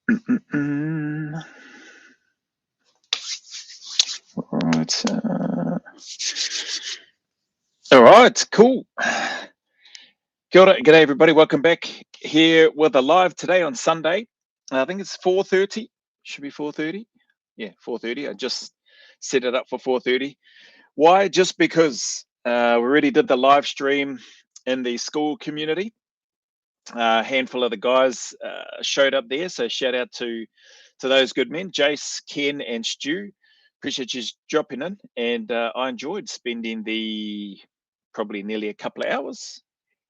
Mm-mm-mm. Right. All right, cool. Kia ora, g'day everybody. Welcome back here with a live today on Sunday. I think it's 4:30. Should be 4:30. Yeah, 4:30. I just set it up for 4:30. Why? Just because we already did the live stream in the school community. A handful of the guys showed up there, so shout out to those good men, Jace, Ken, and Stu. Appreciate you dropping in, and I enjoyed spending the probably nearly a couple of hours,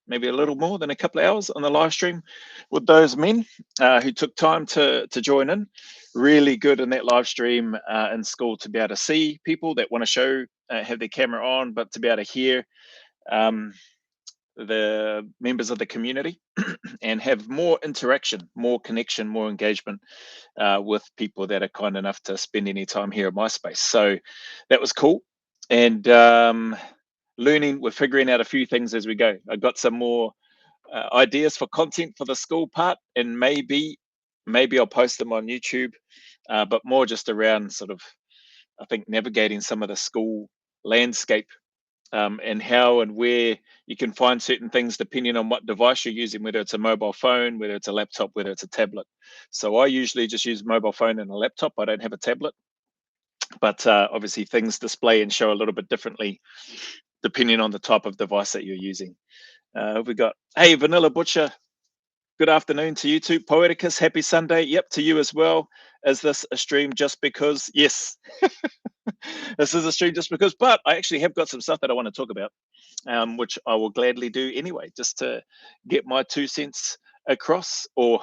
maybe a little more than a couple of hours on the live stream with those men who took time to join in. Really good in that live stream in school to be able to see people that want to show, have their camera on, but to be able to hear um, the members of the community and have more interaction, more connection, more engagement with people that are kind enough to spend any time here at my space. So that was cool. And learning, we're figuring out a few things as we go. I got some more ideas for content for the school part, and maybe I'll post them on YouTube, but more just around sort of, I think, navigating some of the school landscape, and how and where you can find certain things depending on what device you're using, whether it's a mobile phone, whether it's a laptop, whether it's a tablet. So I usually just use mobile phone and a laptop. I don't have a tablet, but obviously things display and show a little bit differently depending on the type of device that you're using. We got, hey, Vanilla Butcher, good afternoon to you too. Poeticus, happy Sunday. Yep, to you as well. Is this a stream just because? Yes, this is a stream just because, but I actually have got some stuff that I want to talk about, which I will gladly do anyway, just to get my 2 cents across or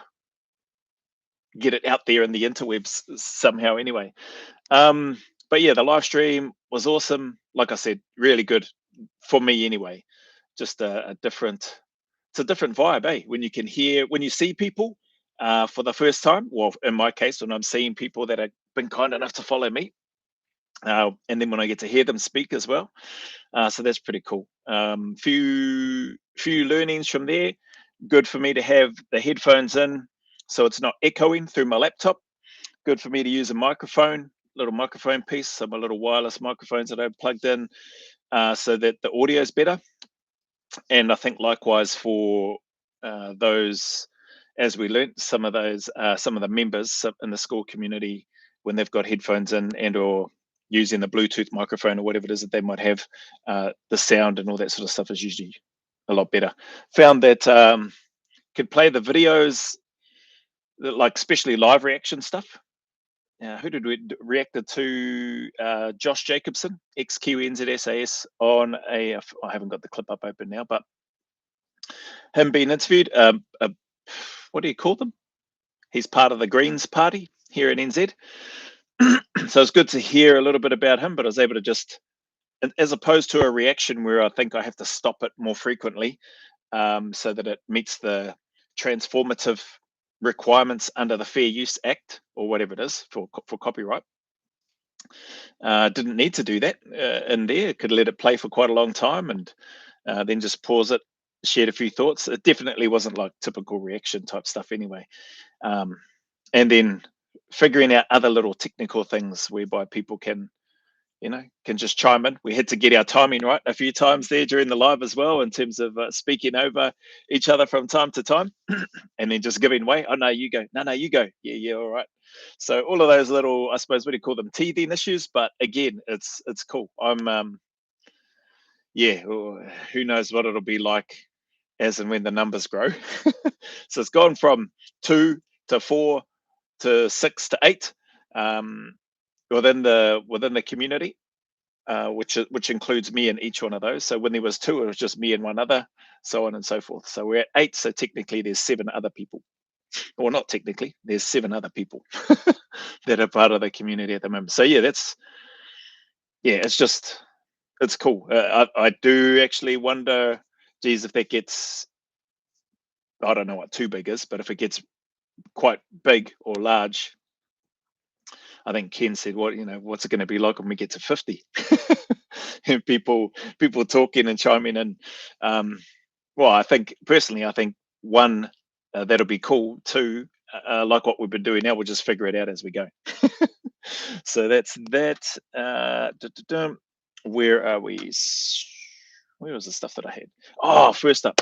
get it out there in the interwebs somehow anyway. But yeah, the live stream was awesome. Like I said, really good for me anyway. Just a different, it's a different vibe, eh? When you can hear, when you see people for the first time. Well, in my case, when I'm seeing people that have been kind enough to follow me, and then when I get to hear them speak as well. So that's pretty cool. Few learnings from there. Good for me to have the headphones in, so it's not echoing through my laptop. Good for me to use a microphone, little microphone piece, some little wireless microphones that I've plugged in, so that the audio is better. And I think likewise for those, as we learnt, some of the members in the school community, when they've got headphones in and or using the Bluetooth microphone or whatever it is that they might have, the sound and all that sort of stuff is usually a lot better. Found that could play the videos, like especially live reaction stuff. Who did we reacted to? Josh Jacobson, ex QNZSAS, on a. I haven't got the clip up open now, but him being interviewed. What do you call them? He's part of the Greens Party here in NZ. So it's good to hear a little bit about him, but I was able to just, as opposed to a reaction where I think I have to stop it more frequently, so that it meets the transformative requirements under the Fair Use Act or whatever it is for copyright. Didn't need to do that in there. Could let it play for quite a long time and then just pause it, shared a few thoughts. It definitely wasn't like typical reaction type stuff anyway. And then figuring out other little technical things whereby people can just chime in. We had to get our timing right a few times there during the live as well, in terms of speaking over each other from time to time, and then just giving way. Oh no, you go. No, you go. Yeah, all right. So all of those little, I suppose, what do you call them, teething issues? But again, it's cool. I'm yeah. Who knows what it'll be like as and when the numbers grow. So it's gone from 2 to 4 to 6 to 8 within the community, which includes me in each one of those. So when there was 2, it was just me and one other, so on and so forth. So we're at 8. So technically, there's 7 other people. Or not technically, there's 7 other people that are part of the community at the moment. So yeah, it's cool. I do actually wonder, geez, if that gets, I don't know what too big is, but if it gets quite big or large, I think Ken said, what's it going to be like when we get to 50? And people talking and chiming in. Well, I think personally, 1, that'll be cool. 2, like what we've been doing now, we'll just figure it out as we go. So that's that. Where are we? Where was the stuff that I had? Oh, first up,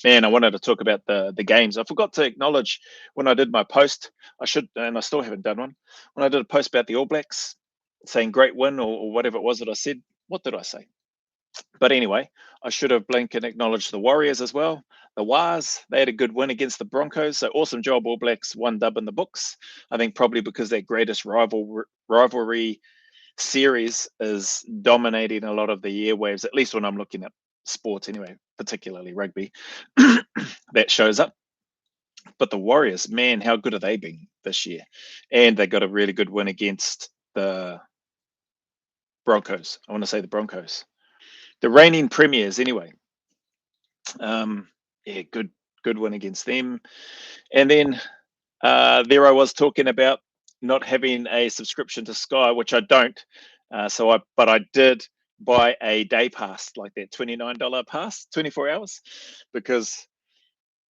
man, I wanted to talk about the games. I forgot to acknowledge when I did my post. I should, and I still haven't done one. When I did a post about the All Blacks, saying great win or whatever it was that I said. What did I say? But anyway, I should have blink and acknowledged the Warriors as well. The Wars, they had a good win against the Broncos. So awesome job, All Blacks, one dub in the books. I think probably because their greatest rivalry series is dominating a lot of the airwaves, at least when I'm looking at sports anyway, particularly rugby, that shows up. But the Warriors, man, how good have they been this year? And they got a really good win against the Broncos. I want to say the Broncos. The reigning premiers, anyway. Yeah, good win against them. And then there I was talking about not having a subscription to Sky, which I don't. But I did buy a day pass, like that $29 pass, 24 hours, because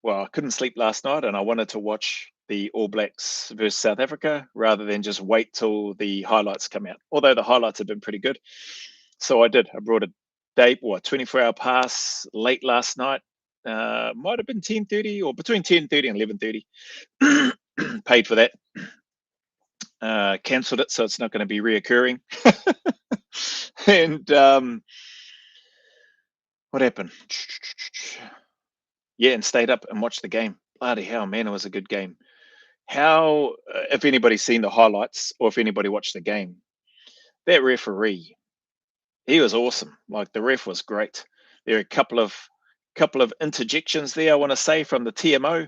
I couldn't sleep last night and I wanted to watch the All Blacks versus South Africa rather than just wait till the highlights come out. Although the highlights have been pretty good, so I did. I brought a 24-hour pass late last night. Might have been 10:30 or between 10:30 and 11:30. Paid for that. Cancelled it, so it's not going to be reoccurring. And what happened? Yeah, and stayed up and watched the game. Bloody hell, man, it was a good game. How, if anybody's seen the highlights or if anybody watched the game, that referee, he was awesome. Like the ref was great. There are a couple of interjections there, I want to say, from the TMO,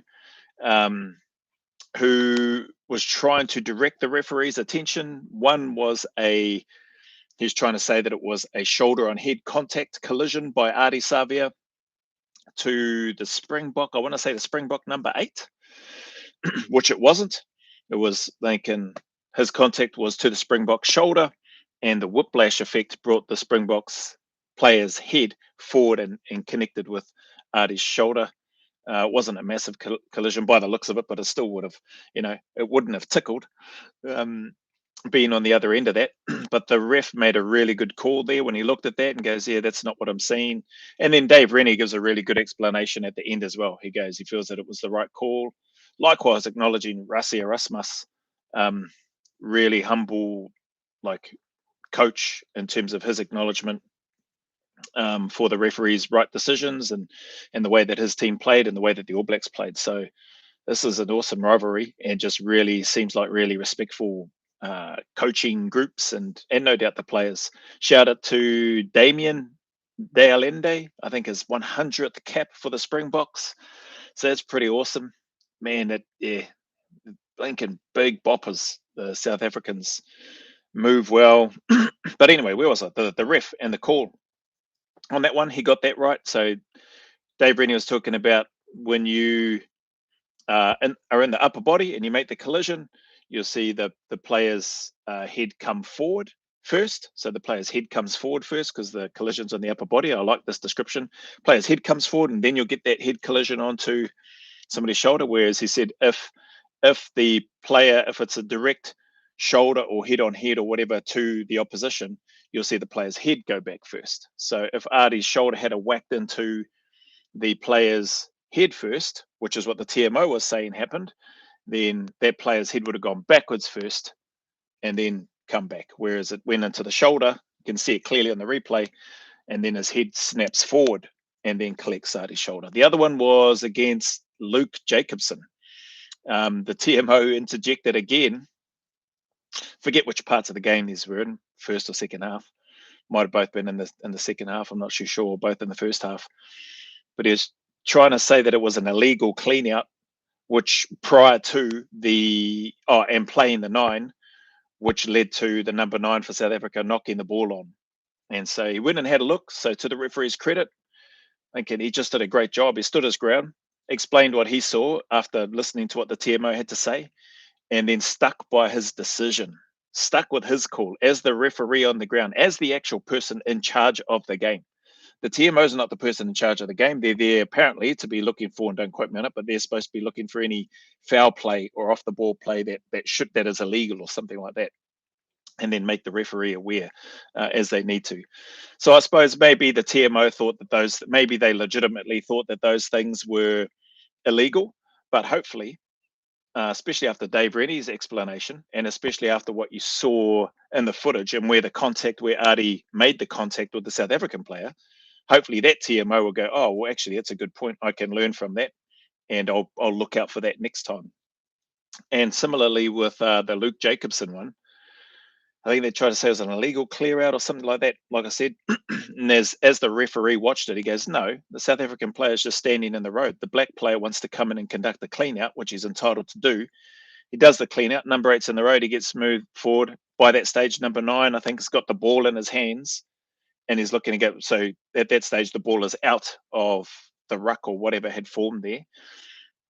who was trying to direct the referee's attention. One was he's trying to say that it was a shoulder on head contact collision by Ardie Savea to the Springbok. I want to say the Springbok number 8, which it wasn't. It was thinking his contact was to the Springbok shoulder, and the whiplash effect brought the Springboks player's head forward and connected with Ardie's shoulder. It wasn't a massive collision by the looks of it, but it still would have, it wouldn't have tickled being on the other end of that. But the ref made a really good call there when he looked at that and goes, yeah, that's not what I'm seeing. And then Dave Rennie gives a really good explanation at the end as well. He goes, he feels that it was the right call. Likewise, acknowledging Rassie Erasmus, really humble, like, coach in terms of his acknowledgement for the referee's right decisions and the way that his team played and the way that the All Blacks played. So this is an awesome rivalry and just really seems like really respectful coaching groups and no doubt the players. Shout out to Damien De Allende, I think his 100th cap for the Springboks. So that's pretty awesome. Man, blinking big boppers. The South Africans move well. But anyway, where was I? The ref and the call on that one, he got that right. So Dave Rennie was talking about when you are in the upper body and you make the collision, you'll see the player's head come forward first. So the player's head comes forward first because the collision's on the upper body. I like this description. Player's head comes forward and then you'll get that head collision onto somebody's shoulder. Whereas he said if the player, if it's a direct shoulder or head on head or whatever to the opposition, you'll see the player's head go back first. So if Ardie's shoulder had a whacked into the player's head first, which is what the TMO was saying happened, then that player's head would have gone backwards first and then come back. Whereas it went into the shoulder, you can see it clearly on the replay, and then his head snaps forward and then collects Ardie's shoulder. The other one was against Luke Jacobson. The TMO interjected again. Forget which parts of the game these were in, first or second half. Might have both been in the second half. I'm not too sure. Both in the first half. But he was trying to say that it was an illegal clean out, which prior to and playing the 9, which led to the number 9 for South Africa knocking the ball on. And so he went and had a look. So to the referee's credit, I think he just did a great job. He stood his ground, explained what he saw after listening to what the TMO had to say, and then stuck by his decision, stuck with his call as the referee on the ground, as the actual person in charge of the game. the TMO's not the person in charge of the game. They're there apparently to be looking for, and don't quote me on it, but they're supposed to be looking for any foul play or off the ball play that is illegal or something like that, and then make the referee aware as they need to. So I suppose maybe the TMO thought that maybe they legitimately thought that those things were illegal, but hopefully, especially after Dave Rennie's explanation, and especially after what you saw in the footage and where Artie made the contact with the South African player, hopefully that TMO will go, oh, well, actually, that's a good point. I can learn from that, and I'll look out for that next time. And similarly with the Luke Jacobson one, I think they tried to say it was an illegal clear out or something like that, like I said. And as the referee watched it, he goes, no, the South African player is just standing in the road. The black player wants to come in and conduct the clean out, which he's entitled to do. He does the clean out. Number 8's in the road. He gets moved forward. By that stage, number 9, I think, has got the ball in his hands, and he's looking to go. So at that stage, the ball is out of the ruck or whatever had formed there.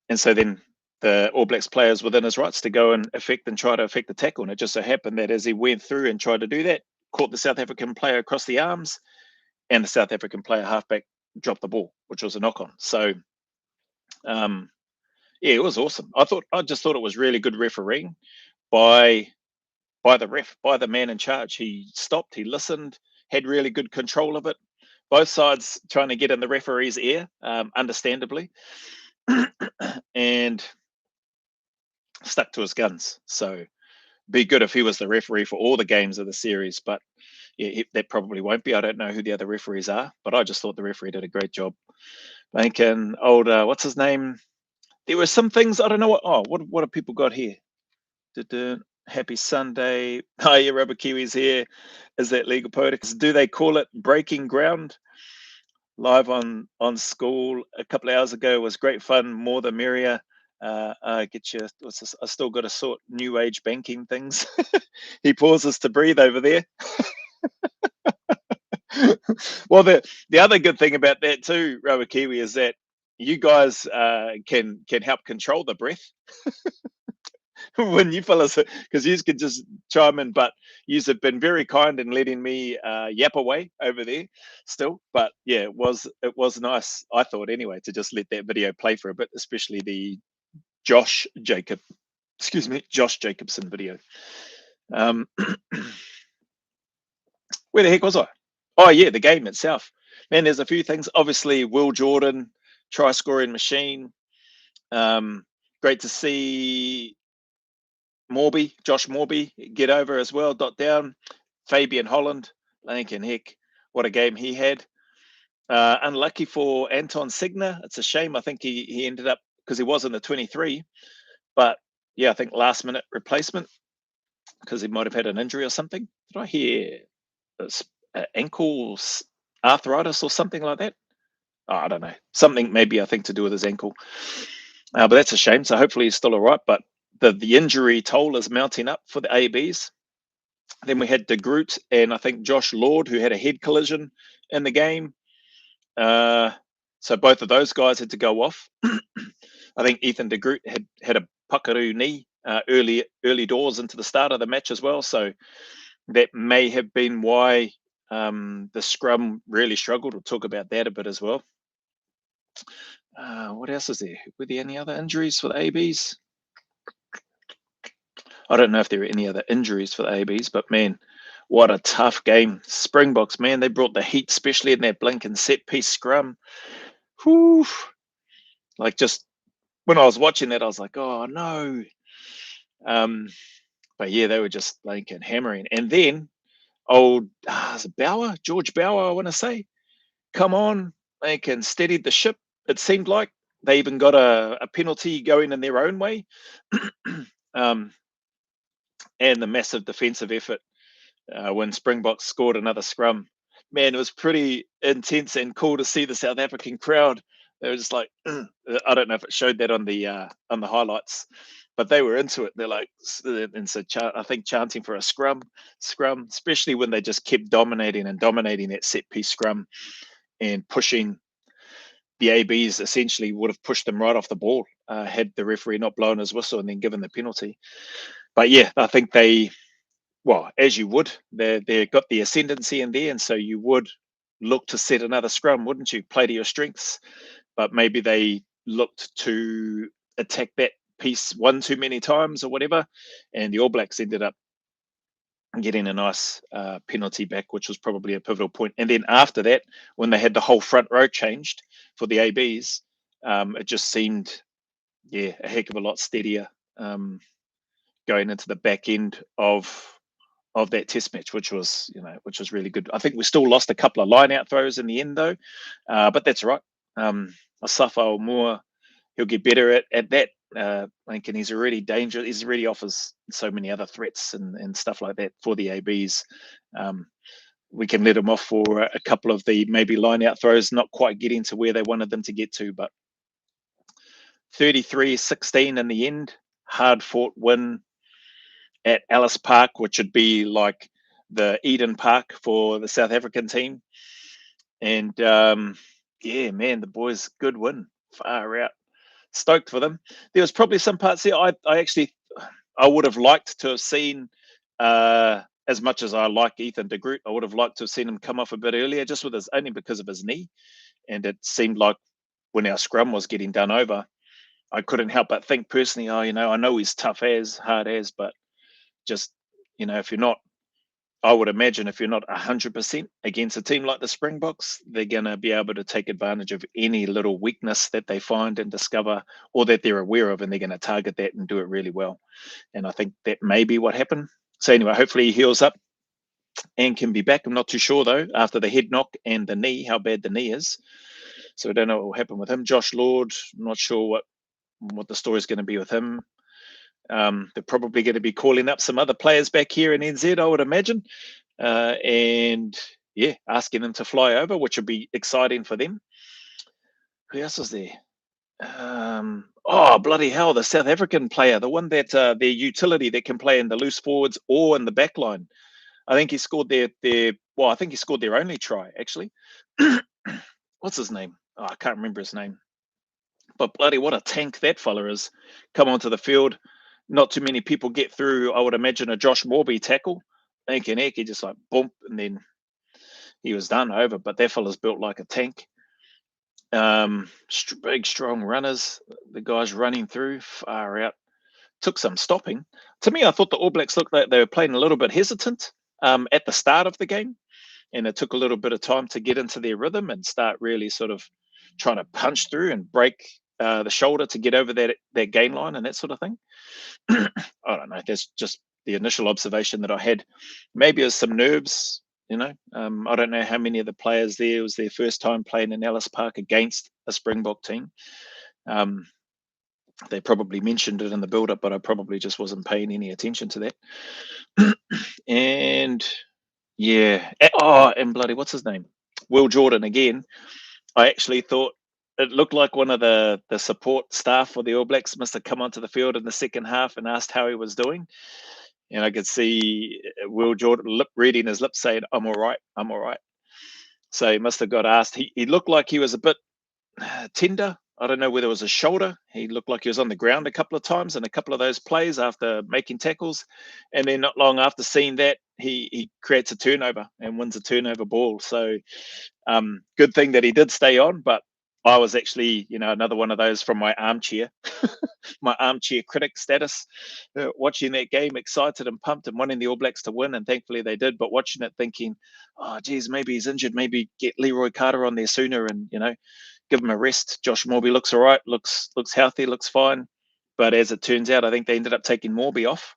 And so then the All Blacks player is within his rights to go and try to affect the tackle. And it just so happened that as he went through and tried to do that, caught the South African player across the arms, and the South African player halfback dropped the ball, which was a knock on. So, yeah, it was awesome. I just thought it was really good refereeing by the ref, by the man in charge. He stopped, he listened, had really good control of it. Both sides trying to get in the referee's ear, understandably, and stuck to his guns. So be good if he was the referee for all the games of the series, but yeah, that probably won't be. I don't know who the other referees are, but I just thought the referee did a great job. Thinking old, what's his name? There were some things, I don't know what have people got here? Happy Sunday. Oh, yeah, Rubber Kiwi's here. Is that legal poetics? Do they call it breaking ground? Live on school a couple of hours ago was great fun. More the merrier. Get you. I still got to sort new age banking things. He pauses to breathe over there. Well, the other good thing about that too, Rubber Kiwi, is that you guys can help control the breath. When you fellas, because you can just chime in, but you have been very kind in letting me yap away over there still. But yeah, it was nice, I thought anyway, to just let that video play for a bit, especially the Josh Jacobson video. Where the heck was I? Oh yeah, the game itself. Man, there's a few things. Obviously, Will Jordan, try scoring machine. Great to see Josh Morby get over as well, dot down. Fabian Holland, Lincoln, heck, what a game he had. Unlucky for Anton Signer. It's a shame. I think he ended up, because he was in the 23, but yeah, I think last minute replacement because he might have had an injury or something. Did I hear ankle arthritis or something like that? Oh, I don't know. Something maybe I think to do with his ankle. But that's a shame. So hopefully he's still all right. But the injury toll is mounting up for the ABs. Then we had De Groot and I think Josh Lord, who had a head collision in the game. So both of those guys had to go off. I think Ethan De Groot had a puckaroo knee early doors into the start of the match as well. So that may have been why the scrum really struggled. We'll talk about that a bit as well. What else is there? Were there any other injuries for the ABs? I don't know if there were any other injuries for the ABs, but man, what a tough game. Springboks, man, they brought the heat, especially in that blink and set piece scrum. Whew. Like, just when I was watching that, I was like, oh no. But yeah, they were just like hammering. And then old George Bauer, I want to say, come on, they can steady the ship. It seemed like they even got a penalty going in their own way. And the massive defensive effort when Springboks scored another scrum. Man, it was pretty intense and cool to see the South African crowd. They were just like, I don't know if it showed that on the highlights, but they were into it. They're like, and so I think chanting for a scrum, especially when they just kept dominating that set piece scrum and pushing. The ABs essentially would have pushed them right off the ball had the referee not blown his whistle and then given the penalty. But yeah, I think they, well, as you would, they got the ascendancy in there, and so you would look to set another scrum, wouldn't you? Play to your strengths. But maybe they looked to attack that piece one too many times or whatever, and the All Blacks ended up getting a nice penalty back, which was probably a pivotal point. And then after that, when they had the whole front row changed for the ABs, it just seemed, a heck of a lot steadier going into the back end of that test match, which was really good. I think we still lost a couple of line out throws in the end though, but that's right. Asafo Moore, he'll get better at that. I think, and he's already dangerous. He's already offers so many other threats and stuff like that for the ABs. We can let him off for a couple of the maybe line out throws, not quite getting to where they wanted them to get to, but 33-16 in the end, hard fought win at Ellis Park, which would be like the Eden Park for the South African team. And man, the boys, good win, far out. Stoked for them. There was probably some parts there I would have liked to have seen, as much as I like Ethan de Groot, I would have liked to have seen him come off a bit earlier, just with his, only because of his knee. And it seemed like when our scrum was getting done over, I couldn't help but think personally, I know he's tough as, hard as, but just, if you're not, I would imagine if you're not 100% against a team like the Springboks, they're going to be able to take advantage of any little weakness that they find and discover, or that they're aware of, and they're going to target that and do it really well. And I think that may be what happened. So anyway, hopefully he heals up and can be back. I'm not too sure though, after the head knock and the knee, how bad the knee is. So I don't know what will happen with him. Josh Lord, I'm not sure what the story is going to be with him. They're probably going to be calling up some other players back here in NZ, I would imagine, and asking them to fly over, which would be exciting for them. Who else is there? Bloody hell, the South African player, the one that their utility that can play in the loose forwards or in the back line. I think he scored I think he scored their only try, actually. What's his name? I can't remember his name. But bloody, what a tank that fella is. Come onto the field. Not too many people get through, I would imagine, a Josh Morby tackle. Thinking heck, he just like boom, and then he was done over. But that fella's built like a tank. Big, strong runners. The guys running through, far out. Took some stopping. To me, I thought the All Blacks looked like they were playing a little bit hesitant at the start of the game. And it took a little bit of time to get into their rhythm and start really sort of trying to punch through and break the shoulder to get over that gain line and that sort of thing. I don't know. That's just the initial observation that I had. Maybe there's some nerves, I don't know how many of the players there, it was their first time playing in Ellis Park against a Springbok team. They probably mentioned it in the build-up, but I probably just wasn't paying any attention to that. And and bloody, what's his name? Will Jordan again. I actually thought it looked like one of the support staff for the All Blacks must have come onto the field in the second half and asked how he was doing. And I could see Will Jordan reading his lips saying, I'm all right, I'm all right. So he must have got asked. He looked like he was a bit tender. I don't know whether it was his shoulder. He looked like he was on the ground a couple of times in a couple of those plays after making tackles. And then not long after seeing that, he creates a turnover and wins a turnover ball. So good thing that he did stay on. But I was actually, another one of those from my armchair, my armchair critic status, watching that game, excited and pumped and wanting the All Blacks to win. And thankfully they did. But watching it thinking, oh, geez, maybe he's injured. Maybe get Leroy Carter on there sooner and, give him a rest. Josh Morby looks all right, looks healthy, looks fine. But as it turns out, I think they ended up taking Morby off,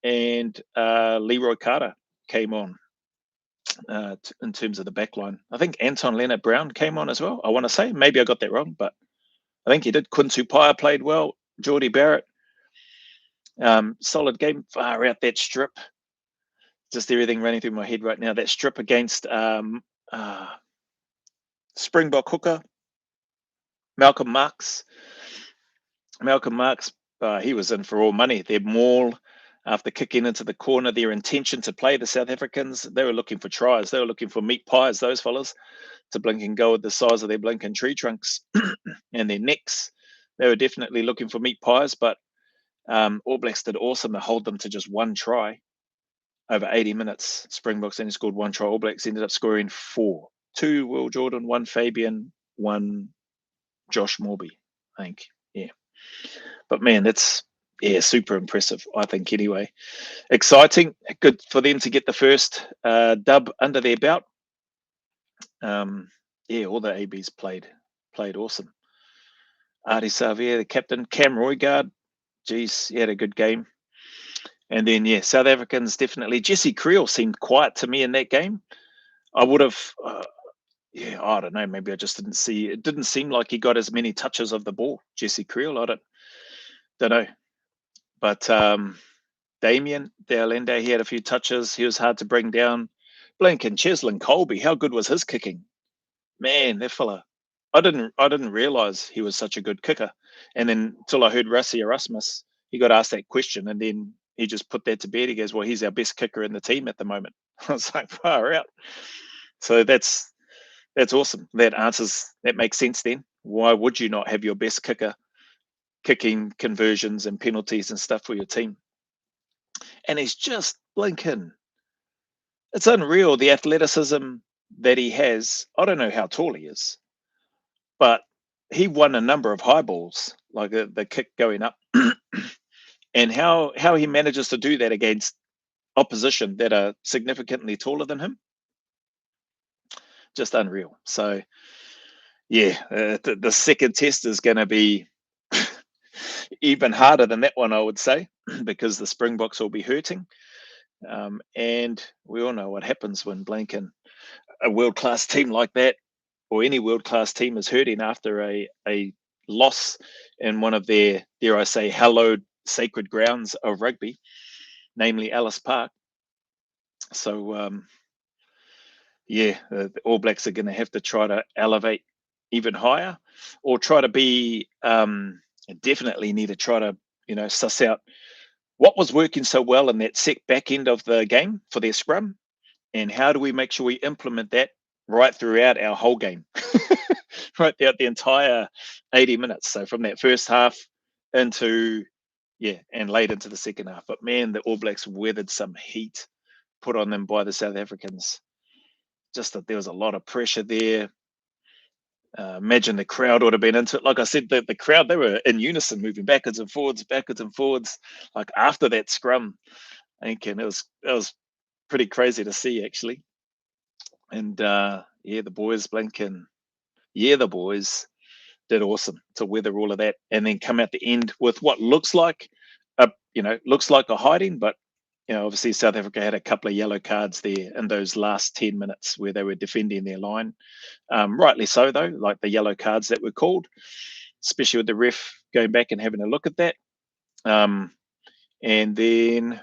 and Leroy Carter came on in terms of the back line. I think Anton Leonard-Brown came on as well, I want to say. Maybe I got that wrong, but I think he did. Kuntu Paya played well. Geordie Barrett, solid game. Far out that strip. Just everything running through my head right now. That strip against Springbok hooker, Malcolm Marx, he was in for all money. Their maul after kicking into the corner, their intention to play the South Africans, they were looking for tries. They were looking for meat pies, those fellas, to blink and go with the size of their blinking tree trunks and their necks. They were definitely looking for meat pies, but All Blacks did awesome to hold them to just one try over 80 minutes. Springboks only scored one try. All Blacks ended up scoring 4 2 Will Jordan, 1 Fabian, 1 Josh Morby, I think. Yeah. But man, that's super impressive, I think, anyway. Exciting. Good for them to get the first dub under their belt. All the ABs played awesome. Artie Xavier, the captain, Cam Roygaard, geez, he had a good game. And then, South Africans definitely. Jesse Creel seemed quiet to me in that game. I would have, I don't know, maybe I just didn't see, it didn't seem like he got as many touches of the ball, Jesse Creel. I don't know. But Damien De Allende, he had a few touches. He was hard to bring down. Blinken, Cheslin Colby, how good was his kicking? Man, that fella. I didn't realize he was such a good kicker. And then till I heard Rassie Erasmus, he got asked that question, and then he just put that to bed. He goes, "Well, he's our best kicker in the team at the moment." I was like, far out. So that's awesome. That makes sense then. Why would you not have your best kicker kicking conversions and penalties and stuff for your team? And he's just blinking. It's unreal, the athleticism that he has. I don't know how tall he is, but he won a number of high balls, like the kick going up, and how he manages to do that against opposition that are significantly taller than him, just unreal. So the second test is going to be even harder than that one, I would say, because the Springboks will be hurting, and we all know what happens when Blinken, a world-class team like that, or any world-class team, is hurting after a loss in one of their, dare I say, hallowed sacred grounds of rugby, namely Ellis Park. So the All Blacks are going to have to try to elevate even higher, or try to be definitely need to try to suss out what was working so well in that set back end of the game for their scrum, and how do we make sure we implement that right throughout our whole game, right throughout the entire 80 minutes. So from that first half into, and late into the second half. But man, the All Blacks weathered some heat put on them by the South Africans. Just that there was a lot of pressure there. Imagine the crowd would have been into it. Like I said, the crowd, they were in unison, moving backwards and forwards, like after that scrum. I think, and it was pretty crazy to see, actually. And the boys, Blinken, the boys did awesome to weather all of that, and then come out the end with what looks like a hiding, but obviously South Africa had a couple of yellow cards there in those last 10 minutes where they were defending their line. Rightly so, though, like the yellow cards that were called, especially with the ref going back and having a look at that. And then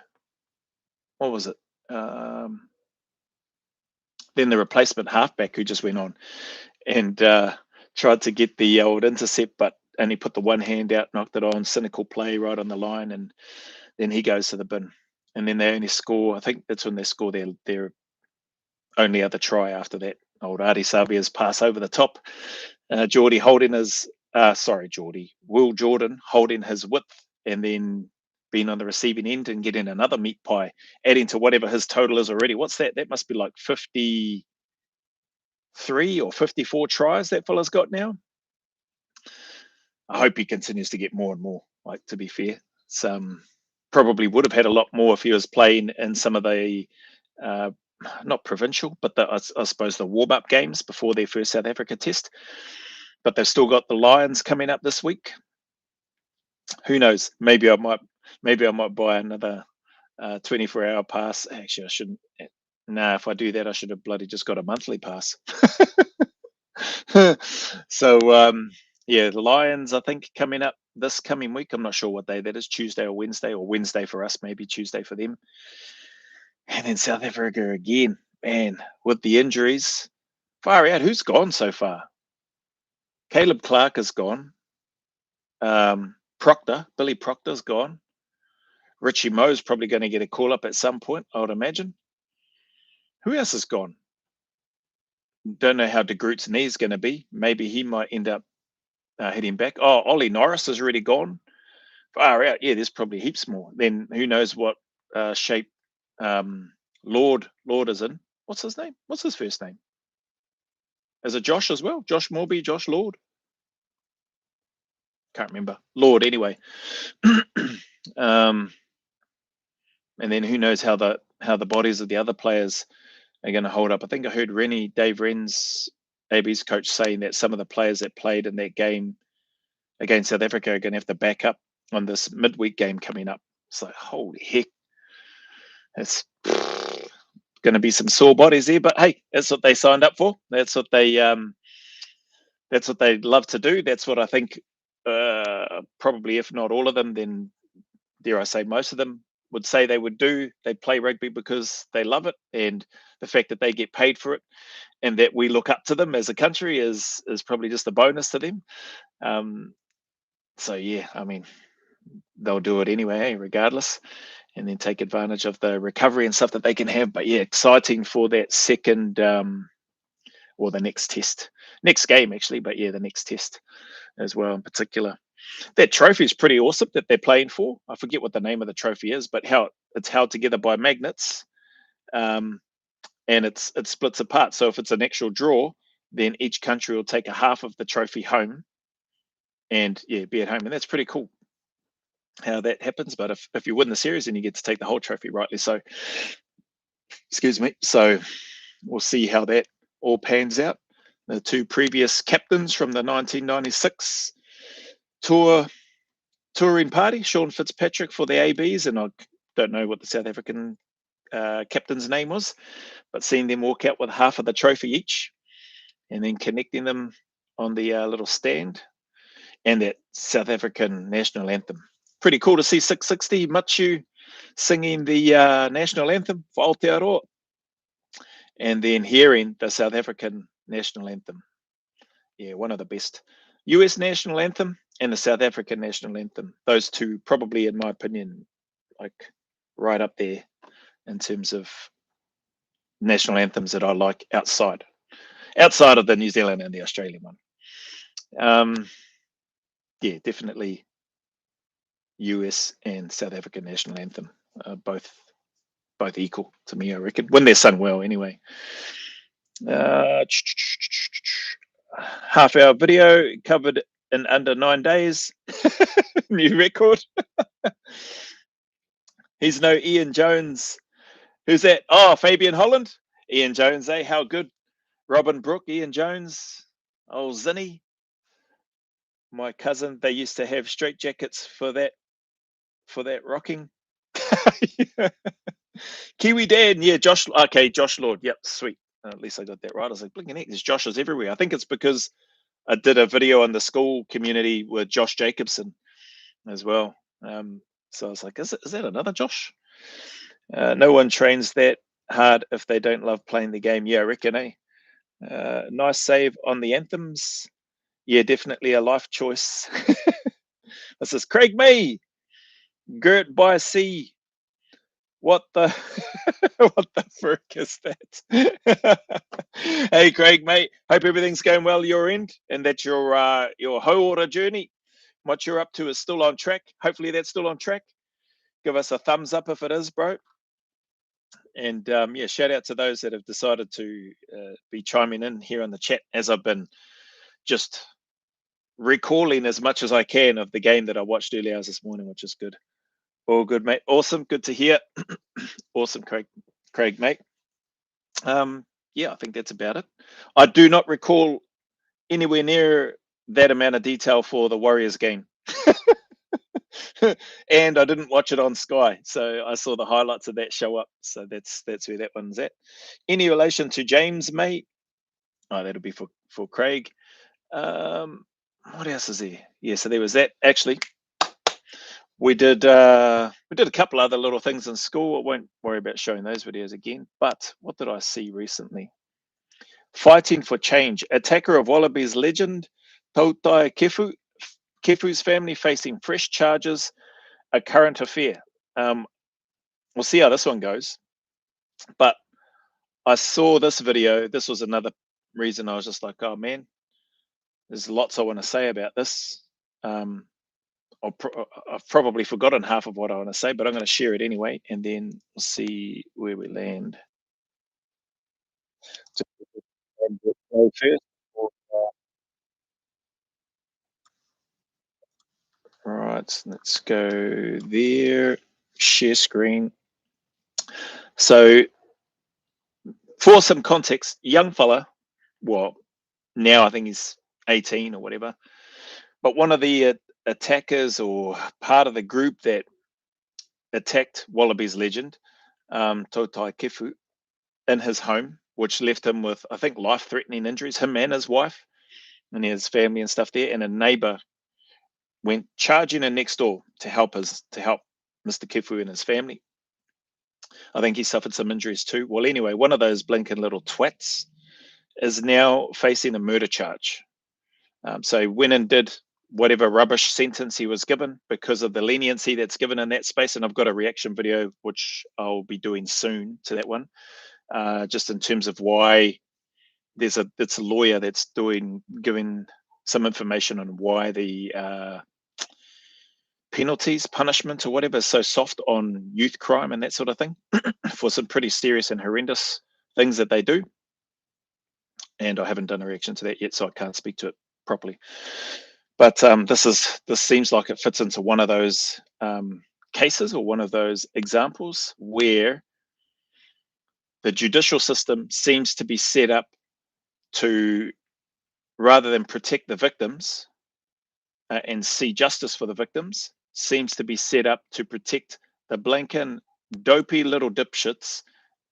what was it? Then the replacement halfback who just went on and tried to get the old intercept, but only put the one hand out, knocked it on, cynical play right on the line, and then he goes to the bin. And then they only score, I think that's when they score their only other try after that. Old Artie Xavier's pass over the top. Will Jordan holding his width and then being on the receiving end and getting another meat pie, adding to whatever his total is already. What's that? That must be like 53 or 54 tries that fella's got now. I hope he continues to get more and more, like, to be fair. Some probably would have had a lot more if he was playing in some of the not provincial, but I suppose the warm-up games before their first South Africa test. But they've still got the Lions coming up this week. Who knows? Maybe I might buy another 24-hour pass. Actually, I shouldn't. Nah, if I do that, I should have bloody just got a monthly pass. So the Lions, I think, coming up this coming week. I'm not sure what day that is, Tuesday or Wednesday for us, maybe Tuesday for them. And then South Africa again, man, with the injuries. Far out. Who's gone so far? Caleb Clark is gone. Billy Proctor's gone. Richie Moe's probably going to get a call up at some point, I would imagine. Who else is gone? Don't know how De Groot's knee is going to be. Maybe he might end up heading back. Oh, Ollie Norris is already gone. Far out. Yeah, there's probably heaps more. Then who knows what shape Lord is in. What's his name? What's his first name? Is it Josh as well? Josh Morby, Josh Lord? Can't remember. Lord, anyway. um, and then who knows how the bodies of the other players are going to hold up. I think I heard Dave Wren's AB's coach saying that some of the players that played in that game against South Africa are going to have to back up on this midweek game coming up. It's like, holy heck, it's going to be some sore bodies there. But hey, that's what they signed up for. That's what they love to do. That's what I think. Probably, if not all of them, then dare I say, most of them would say they would do. They play rugby because they love it, and the fact that they get paid for it, and that we look up to them as a country is probably just a bonus to them. So yeah, I mean, they'll do it anyway, regardless, and then take advantage of the recovery and stuff that they can have. But yeah, exciting for that second, or the next game actually. But yeah, the next test as well in particular. That trophy is pretty awesome that they're playing for. I forget what the name of the trophy is, but how it's held together by magnets, and it splits apart. So if it's an actual draw, then each country will take a half of the trophy home, and yeah, be at home, and that's pretty cool how that happens. But if you win the series, then you get to take the whole trophy, rightly so. Excuse me. So we'll see how that all pans out. The two previous captains from the 1996 touring party, Sean Fitzpatrick for the ABs, and I don't know what the South African captain's name was, but seeing them walk out with half of the trophy each, and then connecting them on the little stand, and that South African national anthem. Pretty cool to see 660 Machu singing the national anthem for Aotearoa, and then hearing the South African national anthem. Yeah, one of the best. US national anthem and the South African national anthem. Those two, probably, in my opinion, like right up there in terms of national anthems that I like outside of the New Zealand and the Australian one. Yeah, definitely US and South African national anthem, both equal to me, I reckon, when they're sung well anyway. Half-hour video covered in under 9 days. New record. He's no Ian Jones. Who's that? Oh, Fabian Holland. Ian Jones, eh? How good. Robin Brooke, Ian Jones. Oh, Zinny. My cousin, they used to have straight jackets for that rocking. Yeah. Kiwi Dan, yeah, Josh. Okay, Josh Lord. Yep, sweet. At least I got that right. I was like, blinking heck, there's Joshes everywhere. I think it's because I did a video on the school community with Josh Jacobson as well. So I was like, is that another Josh? No one trains that hard if they don't love playing the game. Yeah, I reckon, eh? Nice save on the anthems. Yeah, definitely a life choice. This is Craig May. Girt by sea. What the what the frick is that? Hey Craig, mate. Hope everything's going well your end, and that your Hoora journey, what you're up to, is still on track. Hopefully that's still on track. Give us a thumbs up if it is, bro. And yeah, shout out to those that have decided to be chiming in here on the chat as I've been just recalling as much as I can of the game that I watched early hours this morning, which is good. All good, mate. Awesome. Good to hear. Awesome, Craig, mate. Yeah, I think that's about it. I do not recall anywhere near that amount of detail for the Warriors game. And I didn't watch it on Sky, so I saw the highlights of that show up. So that's where that one's at. Any relation to James, mate? Oh, that'll be for Craig. What else is there? Yeah, so there was that. Actually, we did a couple other little things in school. I won't worry about showing those videos again. But what did I see recently? Fighting for change. Attacker of Wallabies legend Tautai Kefu's family facing fresh charges. A current affair. We'll see how this one goes. But I saw this video. This was another reason I was just like, oh man, there's lots I want to say about this. I've probably forgotten half of what I want to say, but I'm going to share it anyway, and then we'll see where we land. First. Right, let's go there. Share screen. So, for some context, young fella, well, now I think he's 18 or whatever, but one of the attackers or part of the group that attacked Wallabies legend, Totai Kefu, in his home, which left him with, I think, life-threatening injuries, him and his wife and his family and stuff there, and a neighbor went charging in next door to help Mr. Kefu and his family. I think he suffered some injuries too. Well, anyway, one of those blinking little twats is now facing a murder charge. So he went and did whatever rubbish sentence he was given because of the leniency that's given in that space. And I've got a reaction video, which I'll be doing soon to that one, just in terms of why it's a lawyer that's giving some information on why the penalties, punishment, or whatever is so soft on youth crime and that sort of thing for some pretty serious and horrendous things that they do. And I haven't done a reaction to that yet, so I can't speak to it properly. But this seems like it fits into one of those cases or one of those examples where the judicial system seems to be set up to, rather than protect the victims and see justice for the victims, seems to be set up to protect the blinking dopey little dipshits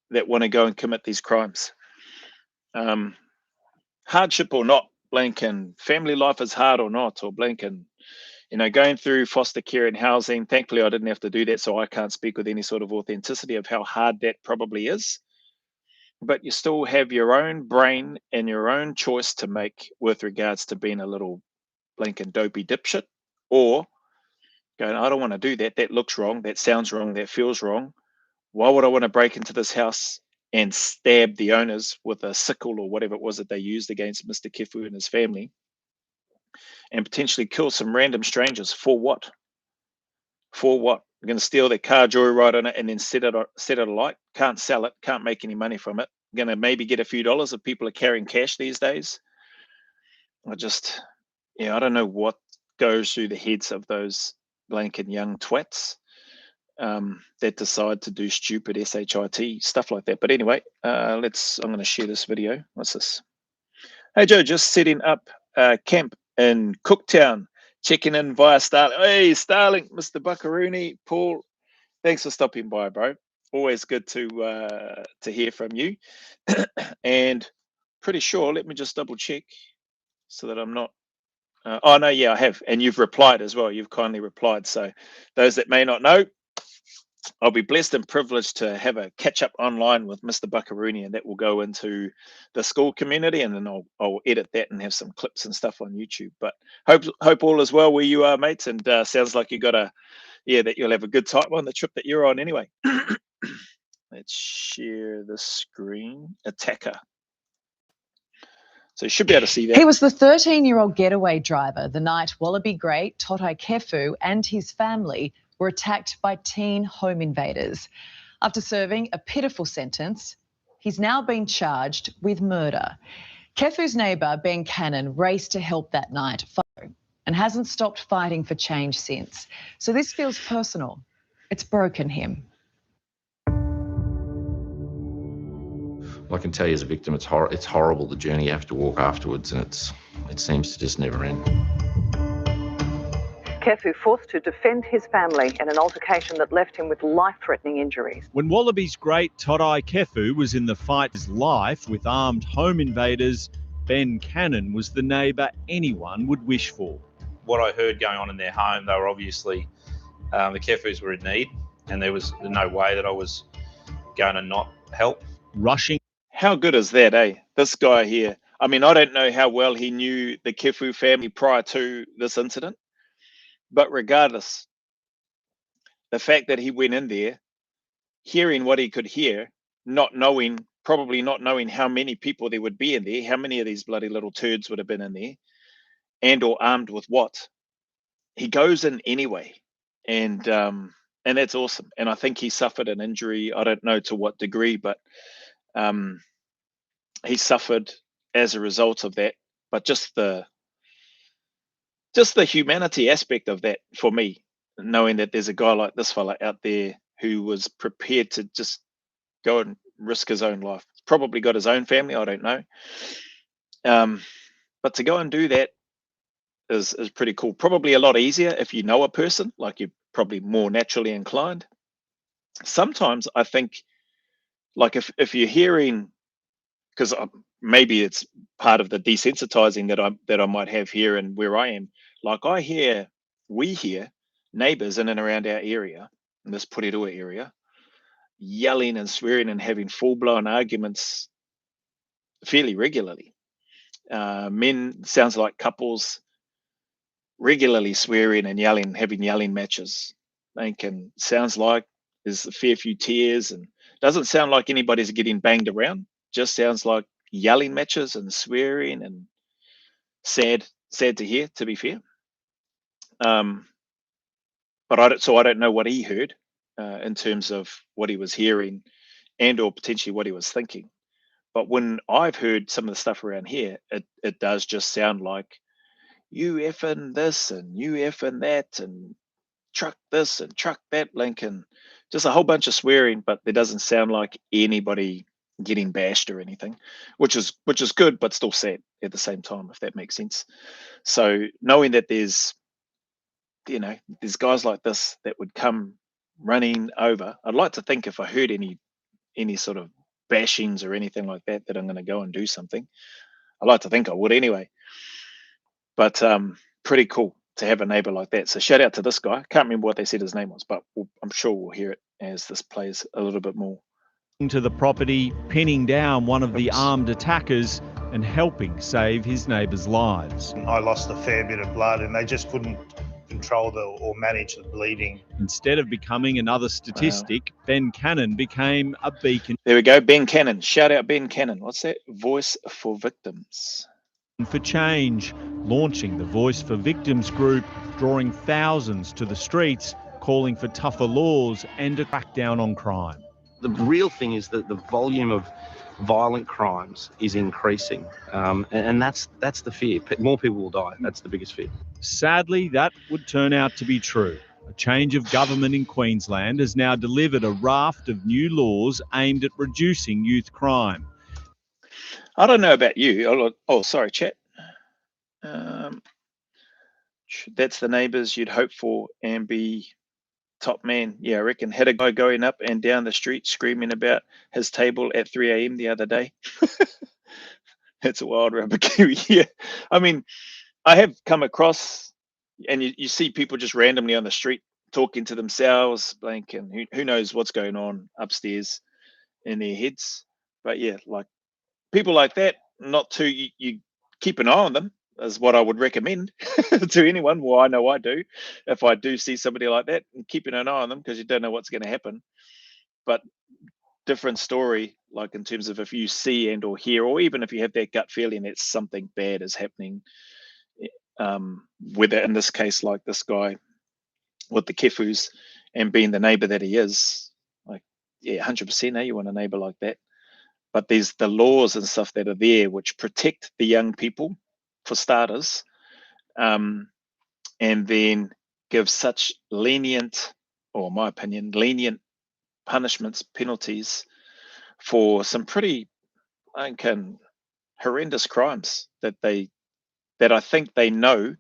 that want to go and commit these crimes. Hardship or not, blinking family life is hard or not, or blinking, going through foster care and housing. Thankfully, I didn't have to do that, so I can't speak with any sort of authenticity of how hard that probably is. But you still have your own brain and your own choice to make with regards to being a little blinking dopey dipshit, or going, I don't want to do that. That looks wrong. That sounds wrong. That feels wrong. Why would I want to break into this house and stab the owners with a sickle or whatever it was that they used against Mr. Kefu and his family, and potentially kill some random strangers? For what? For what? We're going to steal their car, joyride on it, and then set it alight. Can't sell it. Can't make any money from it. Going to maybe get a few dollars if people are carrying cash these days. I don't know what goes through the heads of those blanket young twats that decide to do stupid SHIT stuff like that. But anyway, I'm going to share this video. What's this? Hey Joe, just setting up camp in Cooktown, checking in via Starlink. Hey Starlink, Mr. Buckaroony, Paul, thanks for stopping by, bro. Always good to hear from you. And pretty sure, let me just double check so that I'm not. Oh no, yeah, I have, and you've replied as well. You've kindly replied. So those that may not know, I'll be blessed and privileged to have a catch up online with Mr. Buckaroony, and that will go into the school community, and then I'll edit that and have some clips and stuff on YouTube. But hope all is well where you are, mates, and sounds like you got that you'll have a good time on the trip that you're on anyway. Let's share the screen. Attacker. So you should be able to see that. He was the 13-year-old getaway driver the night Wallaby great Totai Kefu and his family were attacked by teen home invaders. After serving a pitiful sentence, he's now been charged with murder. Kefu's neighbour, Ben Cannon, raced to help that night and hasn't stopped fighting for change since. So this feels personal. It's broken him. I can tell you as a victim, it's horrible, the journey you have to walk afterwards, and it seems to just never end. Kefu forced to defend his family in an altercation that left him with life-threatening injuries. When Wallabies great Totai Kefu was in the fight for his life with armed home invaders, Ben Cannon was the neighbour anyone would wish for. What I heard going on in their home, they were obviously, the Kefus were in need, and there was no way that I was going to not help. Rushing. How good is that, eh? This guy here. I mean, I don't know how well he knew the Kefu family prior to this incident, but regardless, the fact that he went in there, hearing what he could hear, probably not knowing how many people there would be in there, how many of these bloody little turds would have been in there, and or armed with what, he goes in anyway, and that's awesome. And I think he suffered an injury. I don't know to what degree, but he suffered as a result of that. But just the just the humanity aspect of that for me, knowing that there's a guy like this fella out there who was prepared to just go and risk his own life. Probably got his own family, I don't know. But to go and do that is pretty cool. Probably a lot easier if you know a person, like you're probably more naturally inclined. Sometimes I think, like if you're hearing, because maybe it's part of the desensitizing that I might have here and where I am. Like we hear neighbors in and around our area, in this Porirua area, yelling and swearing and having full-blown arguments fairly regularly. Men, sounds like couples, regularly swearing and yelling, having yelling matches. Sounds like there's a fair few tears, and doesn't sound like anybody's getting banged around. Just sounds like yelling matches and swearing, and sad to hear, to be fair. But I don't know what he heard in terms of what he was hearing and or potentially what he was thinking. But when I've heard some of the stuff around here, it does just sound like you effing this and you effing that and truck this and truck that, Lincoln. Just a whole bunch of swearing, but there doesn't sound like anybody getting bashed or anything, which is good, but still sad at the same time, if that makes sense. So knowing that there's guys like this that would come running over, I'd like to think if I heard any sort of bashings or anything like that I'm going to go and do something. I like to think I would anyway. But pretty cool to have a neighbor like that. So shout out to this guy. Can't remember what they said his name was, but I'm sure we'll hear it as this plays a little bit more. To the property, pinning down one of the Oops. armed attackers and helping save his neighbours' lives. I lost a fair bit of blood, and they just couldn't control or manage the bleeding. Instead of becoming another statistic, wow. Ben Cannon became a beacon. There we go, Ben Cannon. Shout out Ben Cannon. What's that? Voice for Victims. For change, launching the Voice for Victims group, drawing thousands to the streets, calling for tougher laws and a crackdown on crime. The real thing is that the volume of violent crimes is increasing, and that's the fear. More people will die. That's the biggest fear. Sadly, that would turn out to be true. A change of government in Queensland has now delivered a raft of new laws aimed at reducing youth crime. I don't know about you. Oh, sorry, chat. That's the neighbours you'd hope for and be top man. Yeah, I reckon. Had a guy going up and down the street screaming about his table at 3 a.m. the other day. That's a wild barbecue. Yeah. I mean, I have come across, and you see people just randomly on the street talking to themselves, and who knows what's going on upstairs in their heads. But yeah, like people like that, not too, you keep an eye on them is what I would recommend to anyone. Well, I know I do. If I do see somebody like that, keeping an eye on them, because you don't know what's going to happen. But different story, like in terms of if you see and or hear, or even if you have that gut feeling that something bad is happening, whether in this case, like this guy with the kefus and being the neighbor that he is, like, yeah, 100%, you want a neighbor like that. But there's the laws and stuff that are there which protect the young people, for starters, and then give such lenient, or in my opinion, lenient punishments, penalties for some pretty, horrendous crimes that I think they know,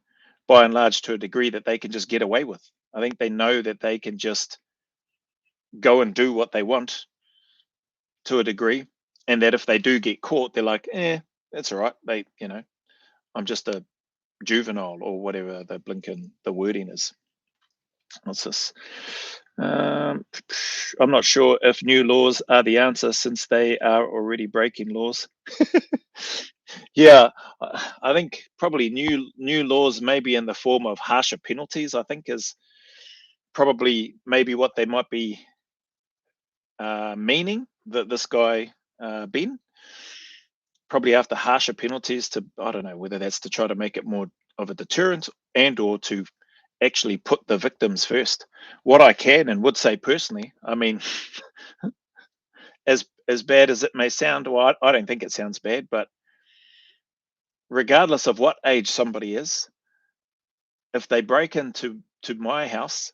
by and large, to a degree, that they can just get away with. I think they know that they can just go and do what they want to a degree, and that if they do get caught, they're like, that's all right. I'm just a juvenile, or whatever the wording is. What's this? I'm not sure if new laws are the answer, since they are already breaking laws. Yeah, I think probably new laws, maybe in the form of harsher penalties, I think is probably maybe what they might be meaning, that this guy, Ben, probably after harsher penalties, to, I don't know whether that's to try to make it more of a deterrent and or to actually put the victims first. What I can and would say personally, I mean, as bad as it may sound, well, I don't think it sounds bad, but regardless of what age somebody is, if they break into my house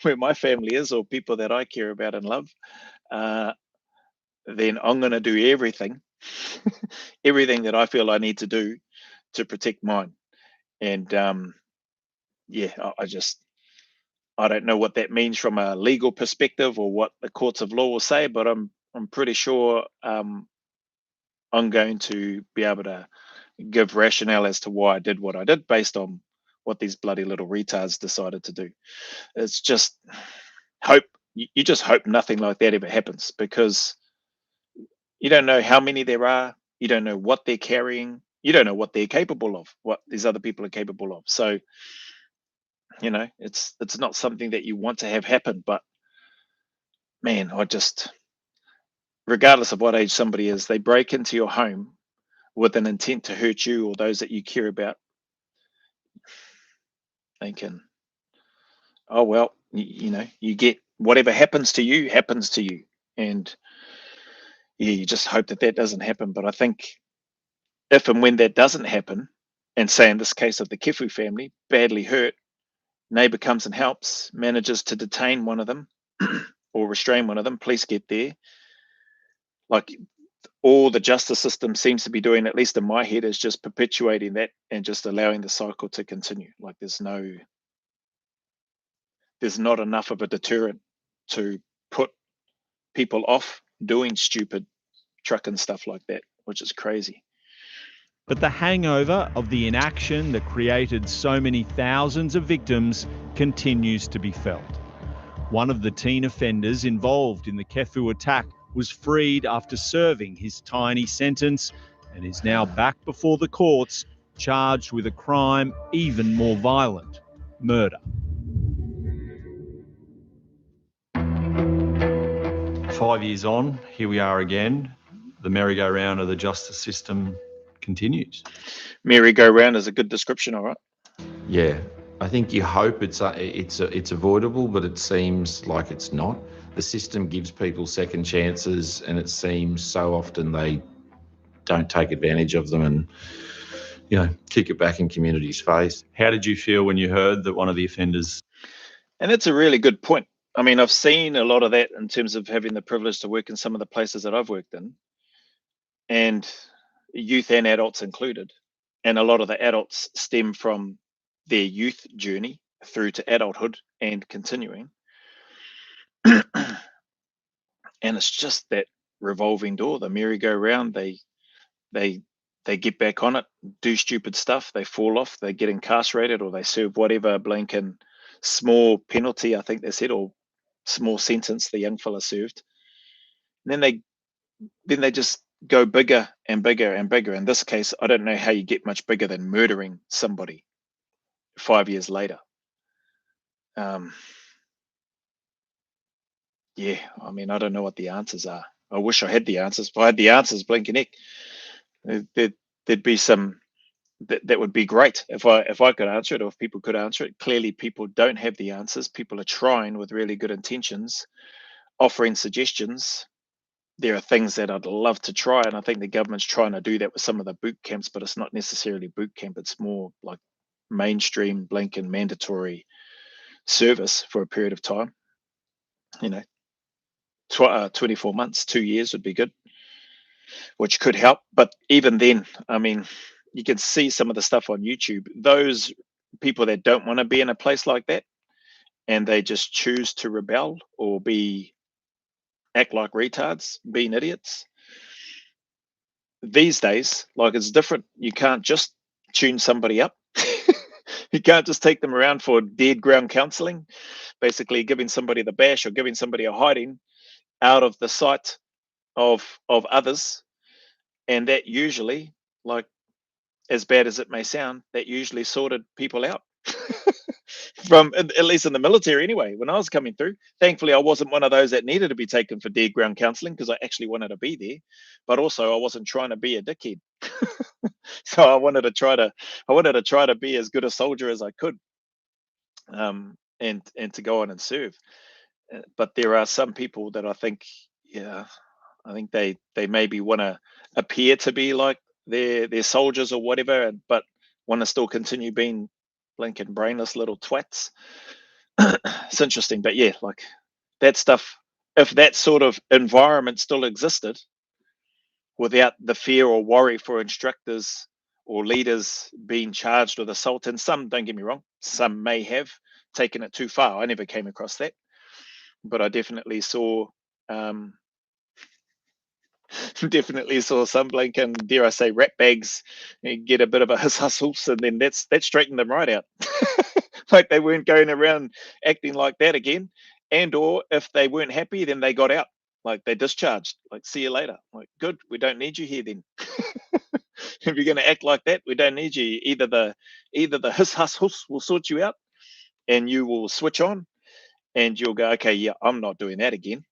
where my family is, or people that I care about and love, then I'm going to do everything everything that I feel I need to do to protect mine. And yeah, I don't know what that means from a legal perspective or what the courts of law will say, but I'm pretty sure I'm going to be able to give rationale as to why I did what I did based on what these bloody little retards decided to do. It's just hope. You just hope nothing like that ever happens, because you don't know how many there are. You don't know what they're carrying. You don't know what they're capable of, what these other people are capable of. So, you know, it's not something that you want to have happen. But man, regardless of what age somebody is, they break into your home with an intent to hurt you or those that you care about. They can, oh well, you know, you get whatever happens to you happens to you, and yeah, you just hope that doesn't happen. But I think if and when that doesn't happen, and say in this case of the Kefu family, badly hurt, neighbor comes and helps, manages to detain one of them or restrain one of them, police get there. Like, all the justice system seems to be doing, at least in my head, is just perpetuating that and just allowing the cycle to continue. Like, there's not enough of a deterrent to put people off doing stupid trucking stuff like that, which is crazy. But the hangover of the inaction that created so many thousands of victims continues to be felt. One of the teen offenders involved in the Kefu attack was freed after serving his tiny sentence and is now back before the courts, charged with a crime even more violent: murder. "5 years on, here we are again. The merry-go-round of the justice system continues." Merry-go-round is a good description, all right. Yeah, I think you hope it's avoidable, but it seems like it's not. The system gives people second chances, and it seems so often they don't take advantage of them and, you know, kick it back in community's face. How did you feel when you heard that one of the offenders... And that's a really good point. I mean, I've seen a lot of that in terms of having the privilege to work in some of the places that I've worked in, and youth and adults included. And a lot of the adults stem from their youth journey through to adulthood and continuing. And it's just that revolving door, the merry-go-round. They get back on it, do stupid stuff, they fall off, they get incarcerated, or they serve whatever blinking small penalty, I think they said, or small sentence the young fella served. And then they just go bigger and bigger and bigger. In this case, I don't know how you get much bigger than murdering somebody 5 years later. Yeah, I mean, I don't know what the answers are. I wish I had the answers. If I had the answers, blinking heck, there'd be some that would be great if I could answer it, or if people could answer it. Clearly, people don't have the answers. People are trying with really good intentions, offering suggestions. There are things that I'd love to try, and I think the government's trying to do that with some of the boot camps, but it's not necessarily boot camp. It's more like mainstream, blanket, mandatory service for a period of time. You know, 24 months, 2 years would be good, which could help. But even then, I mean, you can see some of the stuff on YouTube. Those people that don't want to be in a place like that, and they just choose to rebel or act like retards, being idiots. These days, like, it's different. You can't just tune somebody up. You can't just take them around for dead ground counseling, basically giving somebody the bash or giving somebody a hiding out of the sight of others. And that usually, like, as bad as it may sound, that usually sorted people out. From, at least in the military anyway, when I was coming through. Thankfully, I wasn't one of those that needed to be taken for dead ground counseling, because I actually wanted to be there, but also I wasn't trying to be a dickhead. So I wanted to try to be as good a soldier as I could, and to go on and serve. But there are some people that I think, yeah, I think they maybe want to appear to be like they're soldiers or whatever, but want to still continue being blinking brainless little twats. It's interesting, but yeah, like that stuff, if that sort of environment still existed without the fear or worry for instructors or leaders being charged with assault, and some, don't get me wrong, some may have taken it too far. I never came across that, but I definitely saw some blinking, dare I say, rat bags get a bit of a hustles, and then that straightened them right out. Like they weren't going around acting like that again, and or if they weren't happy, then they got out. Like they discharged. Like, see you later. Like, good, we don't need you here then. If you're going to act like that, we don't need you. Either the hiss huss huss will sort you out, and you will switch on, and you'll go, okay, yeah, I'm not doing that again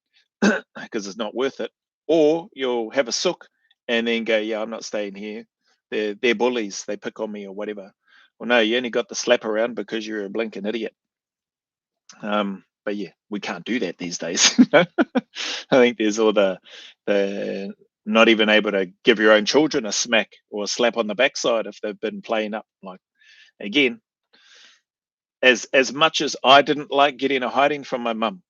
because it's not worth it. Or you'll have a sook and then go, yeah, I'm not staying here. They're bullies. They pick on me or whatever. Well, no, you only got the slap around because you're a blinking idiot. But yeah, we can't do that these days. I think there's all the not even able to give your own children a smack or a slap on the backside if they've been playing up. Like, again, as much as I didn't like getting a hiding from my mum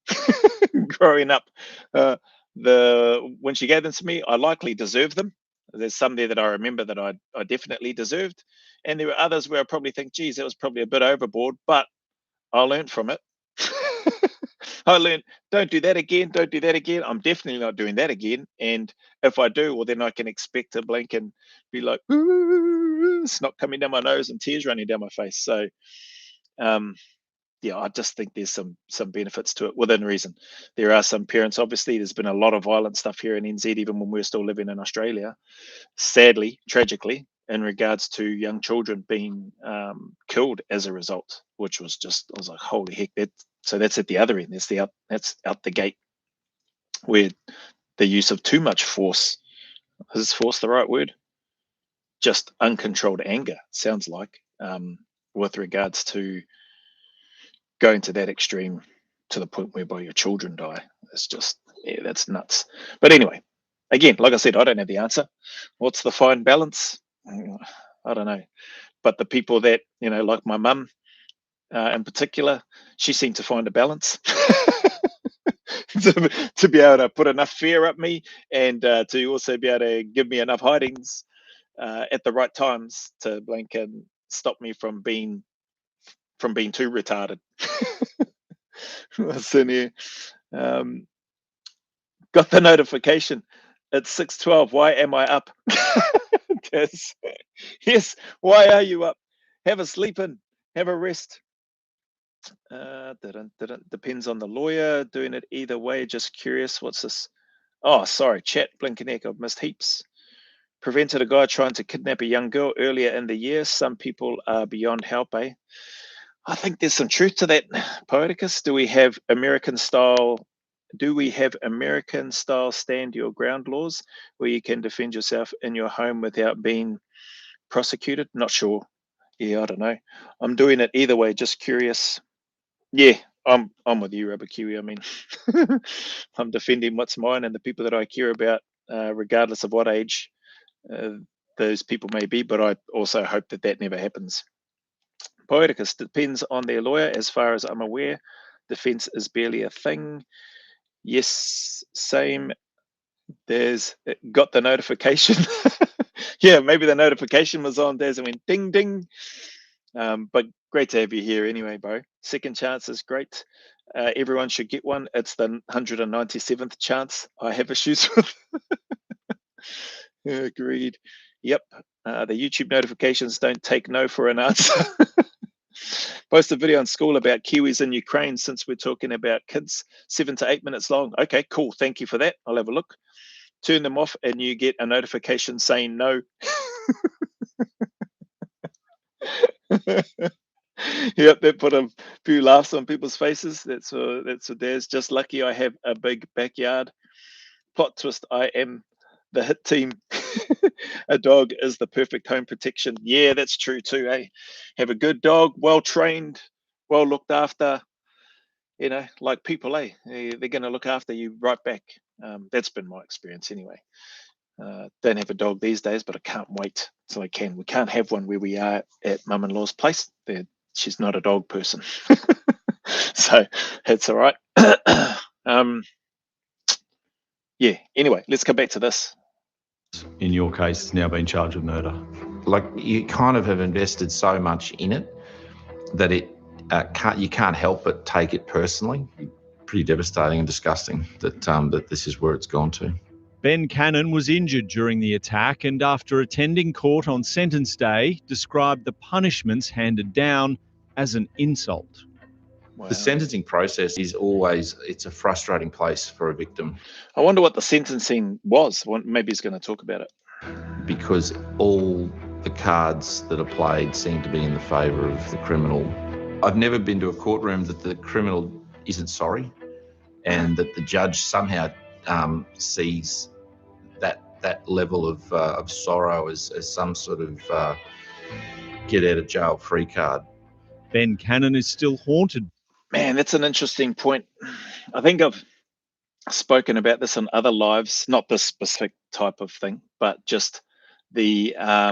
growing up, when she gave them to me, I likely deserved them. There's some there that I remember that I definitely deserved, and there were others where I probably think, geez, that was probably a bit overboard, but I learned from it. I learned, don't do that again, don't do that again. I'm definitely not doing that again. And if I do, well, then I can expect to blink and be like, snot coming down my nose and tears running down my face. So, yeah, I just think there's some benefits to it within reason. There are some parents, obviously, there's been a lot of violent stuff here in NZ, even when we're still living in Australia, sadly, tragically, in regards to young children being killed as a result, which was just, I was like, holy heck, so that's at the other end. That's out the gate, where the use of too much force, is force the right word? Just uncontrolled anger, sounds like, with regards to going to that extreme to the point whereby your children die. It's just, yeah, that's nuts. But anyway, again, like I said, I don't have the answer. What's the fine balance? I don't know. But the people that, like my mum in particular, she seemed to find a balance to be able to put enough fear up me, and to also be able to give me enough hidings at the right times to blink and stop me from being too retarded. What's in here? Got the notification. It's 6:12. Why am I up? Yes. Why are you up? Have a sleep in. Have a rest. Depends on the lawyer. Doing it either way. Just curious. What's this? Oh, sorry. Chat. Blinking egg. I've missed heaps. Prevented a guy trying to kidnap a young girl earlier in the year. Some people are beyond help, eh? I think there's some truth to that, Poeticus. Do we have American style stand your ground laws where you can defend yourself in your home without being prosecuted? Not sure. Yeah, I don't know. I'm doing it either way. Just curious. Yeah, I'm with you, Rubber Kiwi. I mean, I'm defending what's mine and the people that I care about, regardless of what age those people may be. But I also hope that never happens. Poeticus, depends on their lawyer. As far as I'm aware, defense is barely a thing. Yes, same. There's got the notification. Yeah, maybe the notification was on. There's and went ding ding. But great to have you here anyway, bro. Second chance is great. Everyone should get one. It's the 197th chance I have issues with. Agreed. Yep. The YouTube notifications don't take no for an answer. Post a video on school about Kiwis in Ukraine, since we're talking about kids. 7 to 8 minutes long. Okay, cool. Thank you for that. I'll have a look. Turn them off and you get a notification saying no. Yep, that put a few laughs on people's faces. That's what there's. Just lucky I have a big backyard. Plot twist, I am the hit team. A dog is the perfect home protection. Yeah, that's true too, eh? Have a good dog, well trained, well looked after, like people, eh? They're going to look after you right back. That's been my experience anyway. Don't have a dog these days, but I can't wait till I can. We can't have one where we are at mum-in-law's place. They're she's not a dog person. So that's all right. Yeah, anyway, let's come back to this. In your case, has now been charged with murder. Like, you kind of have invested so much in it that you can't help but take it personally. Pretty devastating and disgusting that this is where it's gone to. Ben Cannon was injured during the attack and, after attending court on sentence day, described the punishments handed down as an insult. Wow. The sentencing process is it's a frustrating place for a victim. I wonder what the sentencing was. Maybe he's going to talk about it. Because all the cards that are played seem to be in the favour of the criminal. I've never been to a courtroom that the criminal isn't sorry, and that the judge somehow sees that level of sorrow as some sort of get out of jail free card. Ben Cannon is still haunted. Man, that's an interesting point. I think I've spoken about this in other lives, not this specific type of thing, but just the I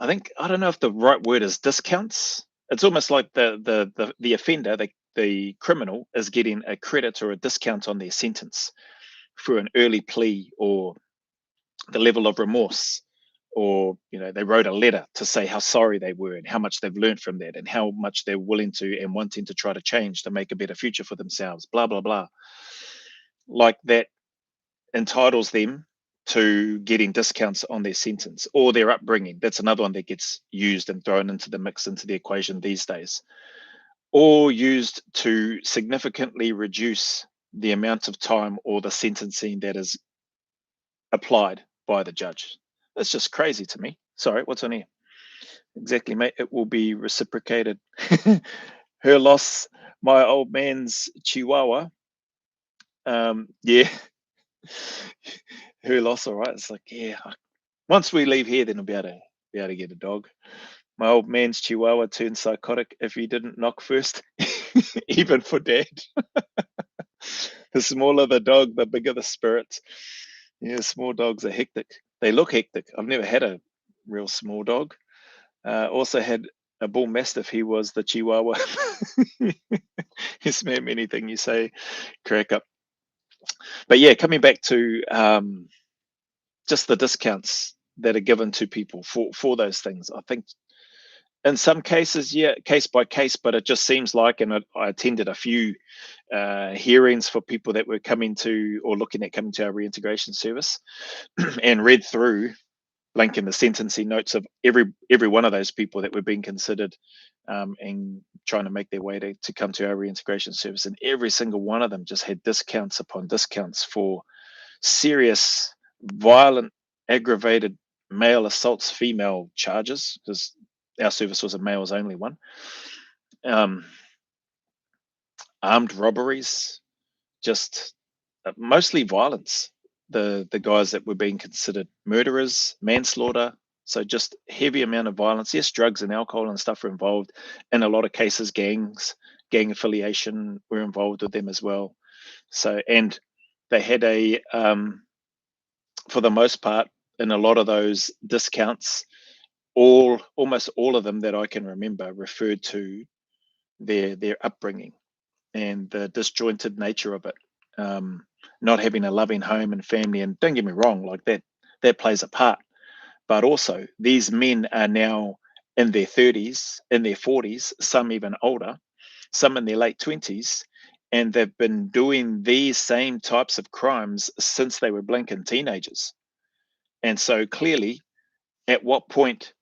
don't know if the right word is discounts. It's almost like the offender, the criminal, is getting a credit or a discount on their sentence through an early plea, or the level of remorse, or they wrote a letter to say how sorry they were and how much they've learned from that and how much they're willing to and wanting to try to change to make a better future for themselves, blah blah blah. Like that entitles them to getting discounts on their sentence, or their upbringing. That's another one that gets used and thrown into the mix, into the equation these days, or used to significantly reduce the amount of time or the sentencing that is applied by the judge. That's just crazy to me. Sorry, what's on here? Exactly, mate. It will be reciprocated. Her loss, my old man's chihuahua. Yeah. Her loss, all right. It's like, yeah. Once we leave here, then I'll be able to get a dog. My old man's chihuahua turned psychotic if he didn't knock first, even for dad. The smaller the dog, the bigger the spirit. Yeah, small dogs are hectic. They look hectic. I've never had a real small dog. Also had a bull mastiff. He was the chihuahua. Yes, ma'am, anything you say, crack up. But yeah, coming back to just the discounts that are given to people for those things. I think in some cases, yeah, case by case, but it just seems like, and I attended a few hearings for people that were coming to or looking at coming to our reintegration service and read through Lincoln the sentencing notes of every one of those people that were being considered and trying to make their way to come to our reintegration service, and every single one of them just had discounts upon discounts for serious, violent, aggravated male assaults, female charges, because our service was a males only one. Armed robberies, just mostly violence. The guys that were being considered murderers, manslaughter, so just heavy amount of violence. Yes, drugs and alcohol and stuff were involved. In a lot of cases, gang affiliation were involved with them as well. So, and they had for the most part, in a lot of those discounts, almost all of them that I can remember referred to their upbringing and the disjointed nature of it, not having a loving home and family. And don't get me wrong, like that plays a part, but also these men are now in their 30s, in their 40s, some even older, some in their late 20s, and they've been doing these same types of crimes since they were blinking teenagers. And so clearly, at what point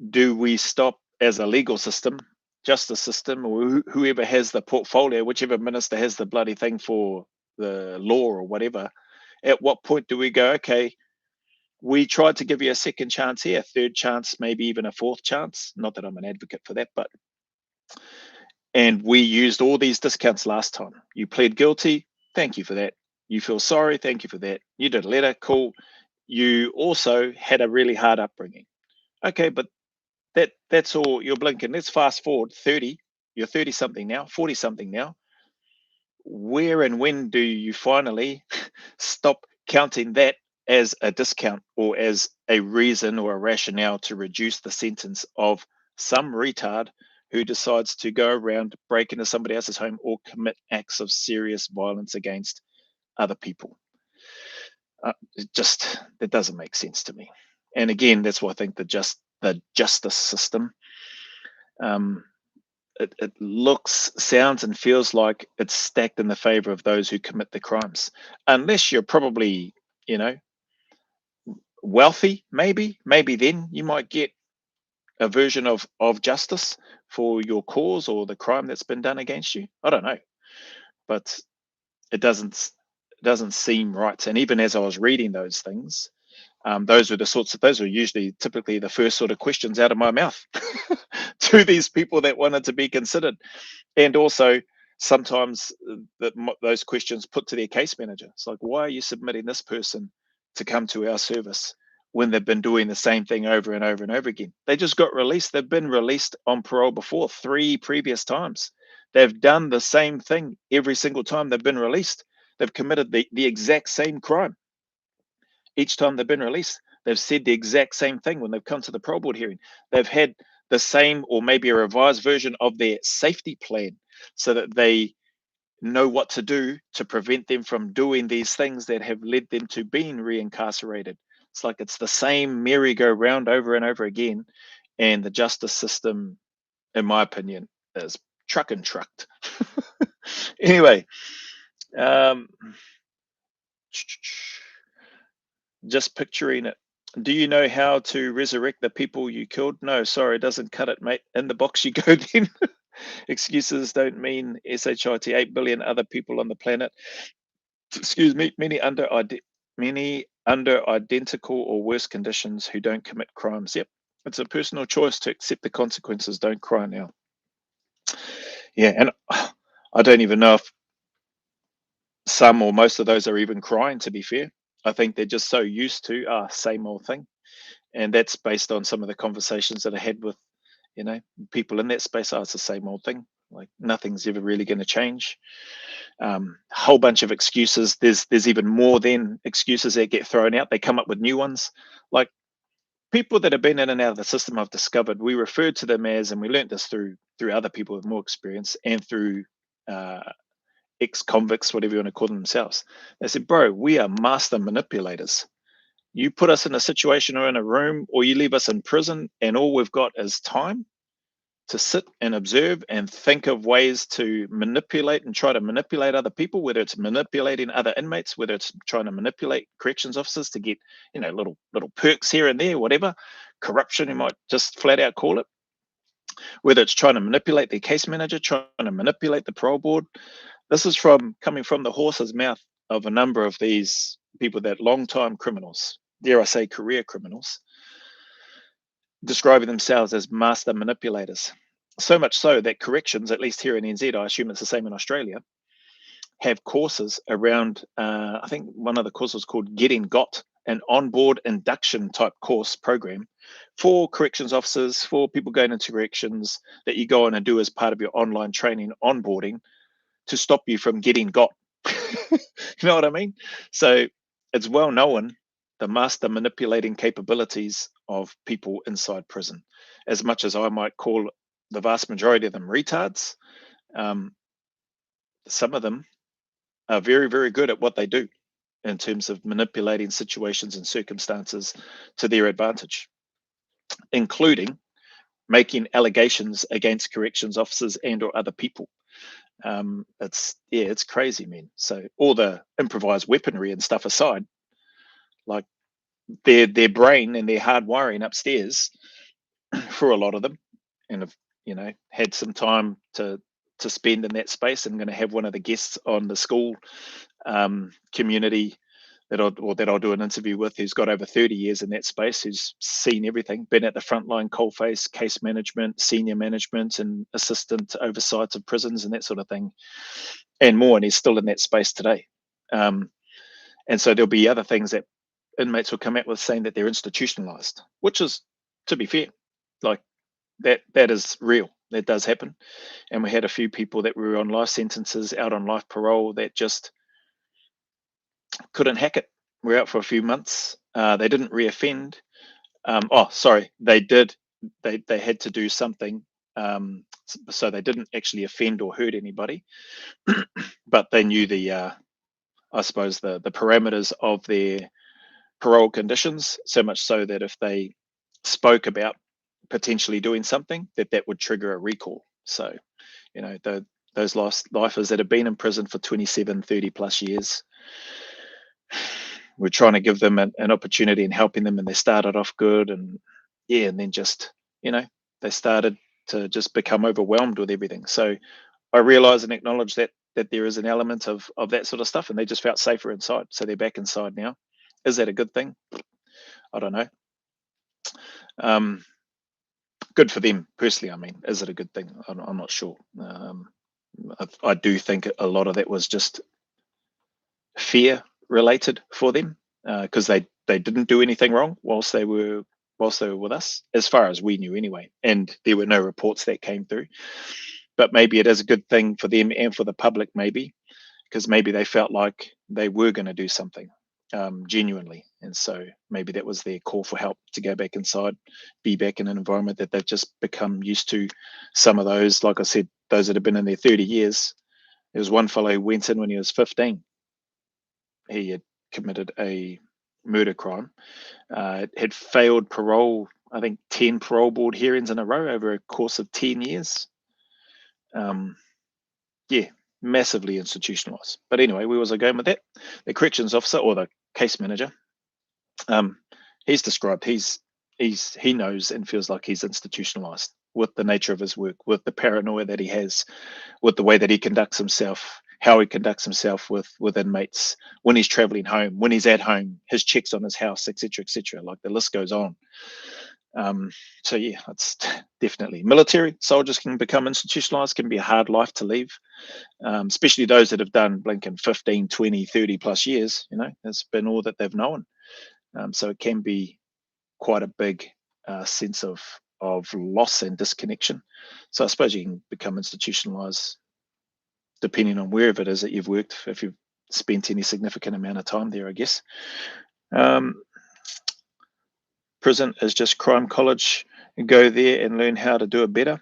do we stop as a legal system, justice system, or whoever has the portfolio, whichever minister has the bloody thing for the law or whatever, at what point do we go, okay, we tried to give you a second chance here, a third chance, maybe even a fourth chance? Not that I'm an advocate for that, and we used all these discounts last time. You pled guilty, thank you for that. You feel sorry, thank you for that. You did a letter, cool. You also had a really hard upbringing. Okay, but that's all you're blinking. Let's fast forward 30. You're 30 something now, 40 something now. Where and when do you finally stop counting that as a discount or as a reason or a rationale to reduce the sentence of some retard who decides to go around, break into somebody else's home, or commit acts of serious violence against other people. That doesn't make sense to me. And again, that's why I think the justice system, it looks, sounds, and feels like it's stacked in the favor of those who commit the crimes, unless you're probably, wealthy. Maybe then you might get a version of justice for your cause or the crime that's been done against you. I don't know, but it doesn't seem right. And even as I was reading those things, those were usually typically the first sort of questions out of my mouth to these people that wanted to be considered. And also sometimes those questions put to their case manager. It's like, why are you submitting this person to come to our service when they've been doing the same thing over and over and over again? They just got released. They've been released on parole before 3 previous times. They've done the same thing every single time they've been released. They've committed the exact same crime. Each time they've been released, they've said the exact same thing when they've come to the parole board hearing. They've had the same or maybe a revised version of their safety plan so that they know what to do to prevent them from doing these things that have led them to being reincarcerated. It's like it's the same merry-go-round over and over again. And the justice system, in my opinion, is trucked. Anyway, just picturing it. Do you know how to resurrect the people you killed? No, sorry, it doesn't cut it, mate. In the box you go then. Excuses don't mean SHIT. 8 billion other people on the planet. Excuse me, many under identical or worse conditions who don't commit crimes. Yep, it's a personal choice to accept the consequences. Don't cry now. Yeah, and I don't even know if some or most of those are even crying, to be fair. I think they're just so used to same old thing. And that's based on some of the conversations that I had with, people in that space. It's the same old thing. Like nothing's ever really going to change. Whole bunch of excuses. There's even more than excuses that get thrown out. They come up with new ones. Like people that have been in and out of the system, I've discovered, we referred to them as, and we learned this through other people with more experience and through ex-convicts, whatever you want to call themselves. They said, bro, we are master manipulators. You put us in a situation or in a room, or you leave us in prison, and all we've got is time to sit and observe and think of ways to manipulate and try to manipulate other people, whether it's manipulating other inmates, whether it's trying to manipulate corrections officers to get, little perks here and there, whatever, corruption, you might just flat out call it, whether it's trying to manipulate their case manager, trying to manipulate the parole board. This is coming from the horse's mouth of a number of these people that long-time criminals, dare I say career criminals, describing themselves as master manipulators. So much so that corrections, at least here in NZ, I assume it's the same in Australia, have courses around, I think one of the courses was called Getting Got, an onboard induction type course program for corrections officers, for people going into corrections, that you go on and do as part of your online training onboarding to stop you from getting got. You know what I mean? So it's well known, the master manipulating capabilities of people inside prison. As much as I might call the vast majority of them retards, some of them are very, very good at what they do in terms of manipulating situations and circumstances to their advantage, including making allegations against corrections officers and or other people. It's crazy, man. So all the improvised weaponry and stuff aside, like their brain and their hard wiring upstairs for a lot of them, and have had some time to spend in that space. I'm going to have one of the guests on the school community that I'll do an interview with, who's got over 30 years in that space, who's seen everything, been at the frontline coalface, case management, senior management, and assistant oversight of prisons and that sort of thing, and more. And he's still in that space today. And so there'll be other things that inmates will come out with, saying that they're institutionalized, which is, to be fair, like that is real. That does happen. And we had a few people that were on life sentences, out on life parole, that just couldn't hack it. We're out for a few months. They didn't reoffend. They did. They had to do something So they didn't actually offend or hurt anybody, but they knew I suppose the parameters of their parole conditions, so much so that if they spoke about potentially doing something, that would trigger a recall. So, those lifers that have been in prison for 27, 30 plus years, we're trying to give them an opportunity and helping them, and they started off good, and then just, they started to just become overwhelmed with everything. So I realize and acknowledge that there is an element of that sort of stuff, and they just felt safer inside. So they're back inside now. Is that a good thing? I don't know. Good for them personally. I mean, is it a good thing? I'm not sure. I do think a lot of that was just fear related for them, because they didn't do anything wrong whilst they were with us, as far as we knew anyway, and there were no reports that came through. But maybe it is a good thing for them and for the public, maybe, because maybe they felt like they were going to do something genuinely, and so maybe that was their call for help, to go back inside, be back in an environment that they've just become used to. Some of those, like I said, those that have been in there 30 years. There was one fellow who went in when he was 15. He had committed a murder crime, had failed parole, I think 10 parole board hearings in a row over a course of 10 years. Massively institutionalized. But anyway, where was I going with that? The corrections officer, or the case manager, he's described he knows and feels like he's institutionalized with the nature of his work, with the paranoia that he has, with the way that he conducts himself, how he conducts himself with inmates, when he's traveling home, when he's at home, his checks on his house, etc., etc. Like, the list goes on. So yeah, it's definitely military soldiers can become institutionalized, can be a hard life to leave, especially those that have done blinking 15, 20, 30 plus years. It's been all that they've known. So it can be quite a big sense of loss and disconnection. So I suppose you can become institutionalized depending on wherever it is that you've worked, if you've spent any significant amount of time there, I guess. Prison is just crime college. Go there and learn how to do it better.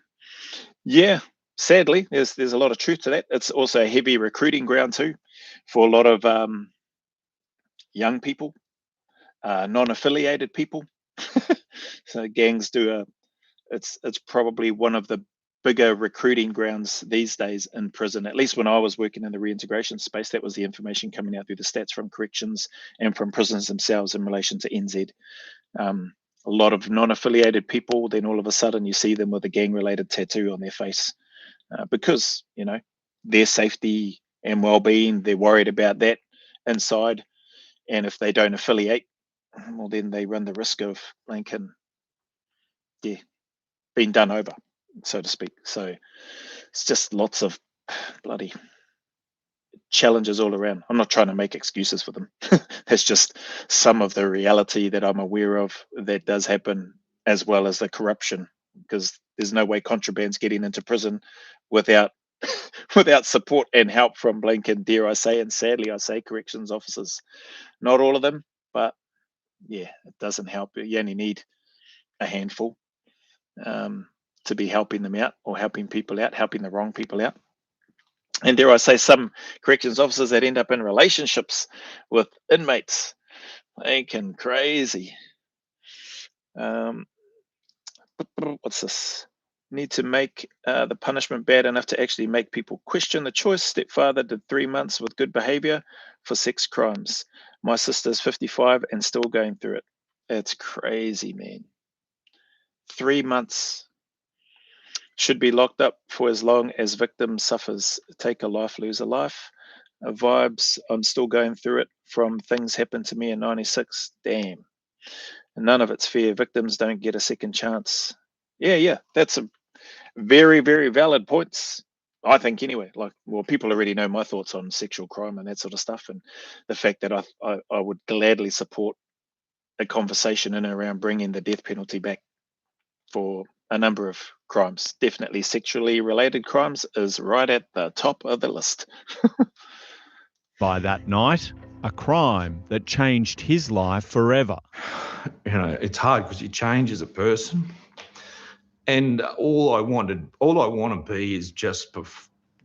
Yeah, sadly, there's a lot of truth to that. It's also a heavy recruiting ground too, for a lot of young people, non-affiliated people. So gangs do it's probably one of the bigger recruiting grounds these days in prison. At least when I was working in the reintegration space, that was the information coming out through the stats from corrections and from prisons themselves in relation to NZ. A lot of non-affiliated people, then all of a sudden you see them with a gang-related tattoo on their face, because their safety and well-being, they're worried about that inside, and if they don't affiliate, well, then they run the risk of being done over, so to speak. So it's just lots of bloody challenges all around. I'm not trying to make excuses for them. That's just some of the reality that I'm aware of that does happen, as well as the corruption, because there's no way contraband's getting into prison without support and help from blinking, dare I say, and sadly I say, corrections officers. Not all of them, but yeah, it doesn't help. You only need a handful to be helping them out, or helping people out, helping the wrong people out. And dare I say, some corrections officers that end up in relationships with inmates, thinking crazy. What's this? Need to make the punishment bad enough to actually make people question the choice. Stepfather did 3 months with good behavior for 6 crimes. My sister's 55 and still going through it. It's crazy, man. 3 months. Should be locked up for as long as victim suffers. Take a life, lose a life. Vibes, I'm still going through it from things happened to me in 96. Damn. And none of it's fair. Victims don't get a second chance. Yeah. That's a very, very valid points, I think, anyway. Like, well, people already know my thoughts on sexual crime and that sort of stuff, and the fact that I would gladly support a conversation in and around bringing the death penalty back for a number of crimes. Definitely sexually related crimes is right at the top of the list. By that night, a crime that changed his life forever. It's hard because you change as a person. And all I want to be is just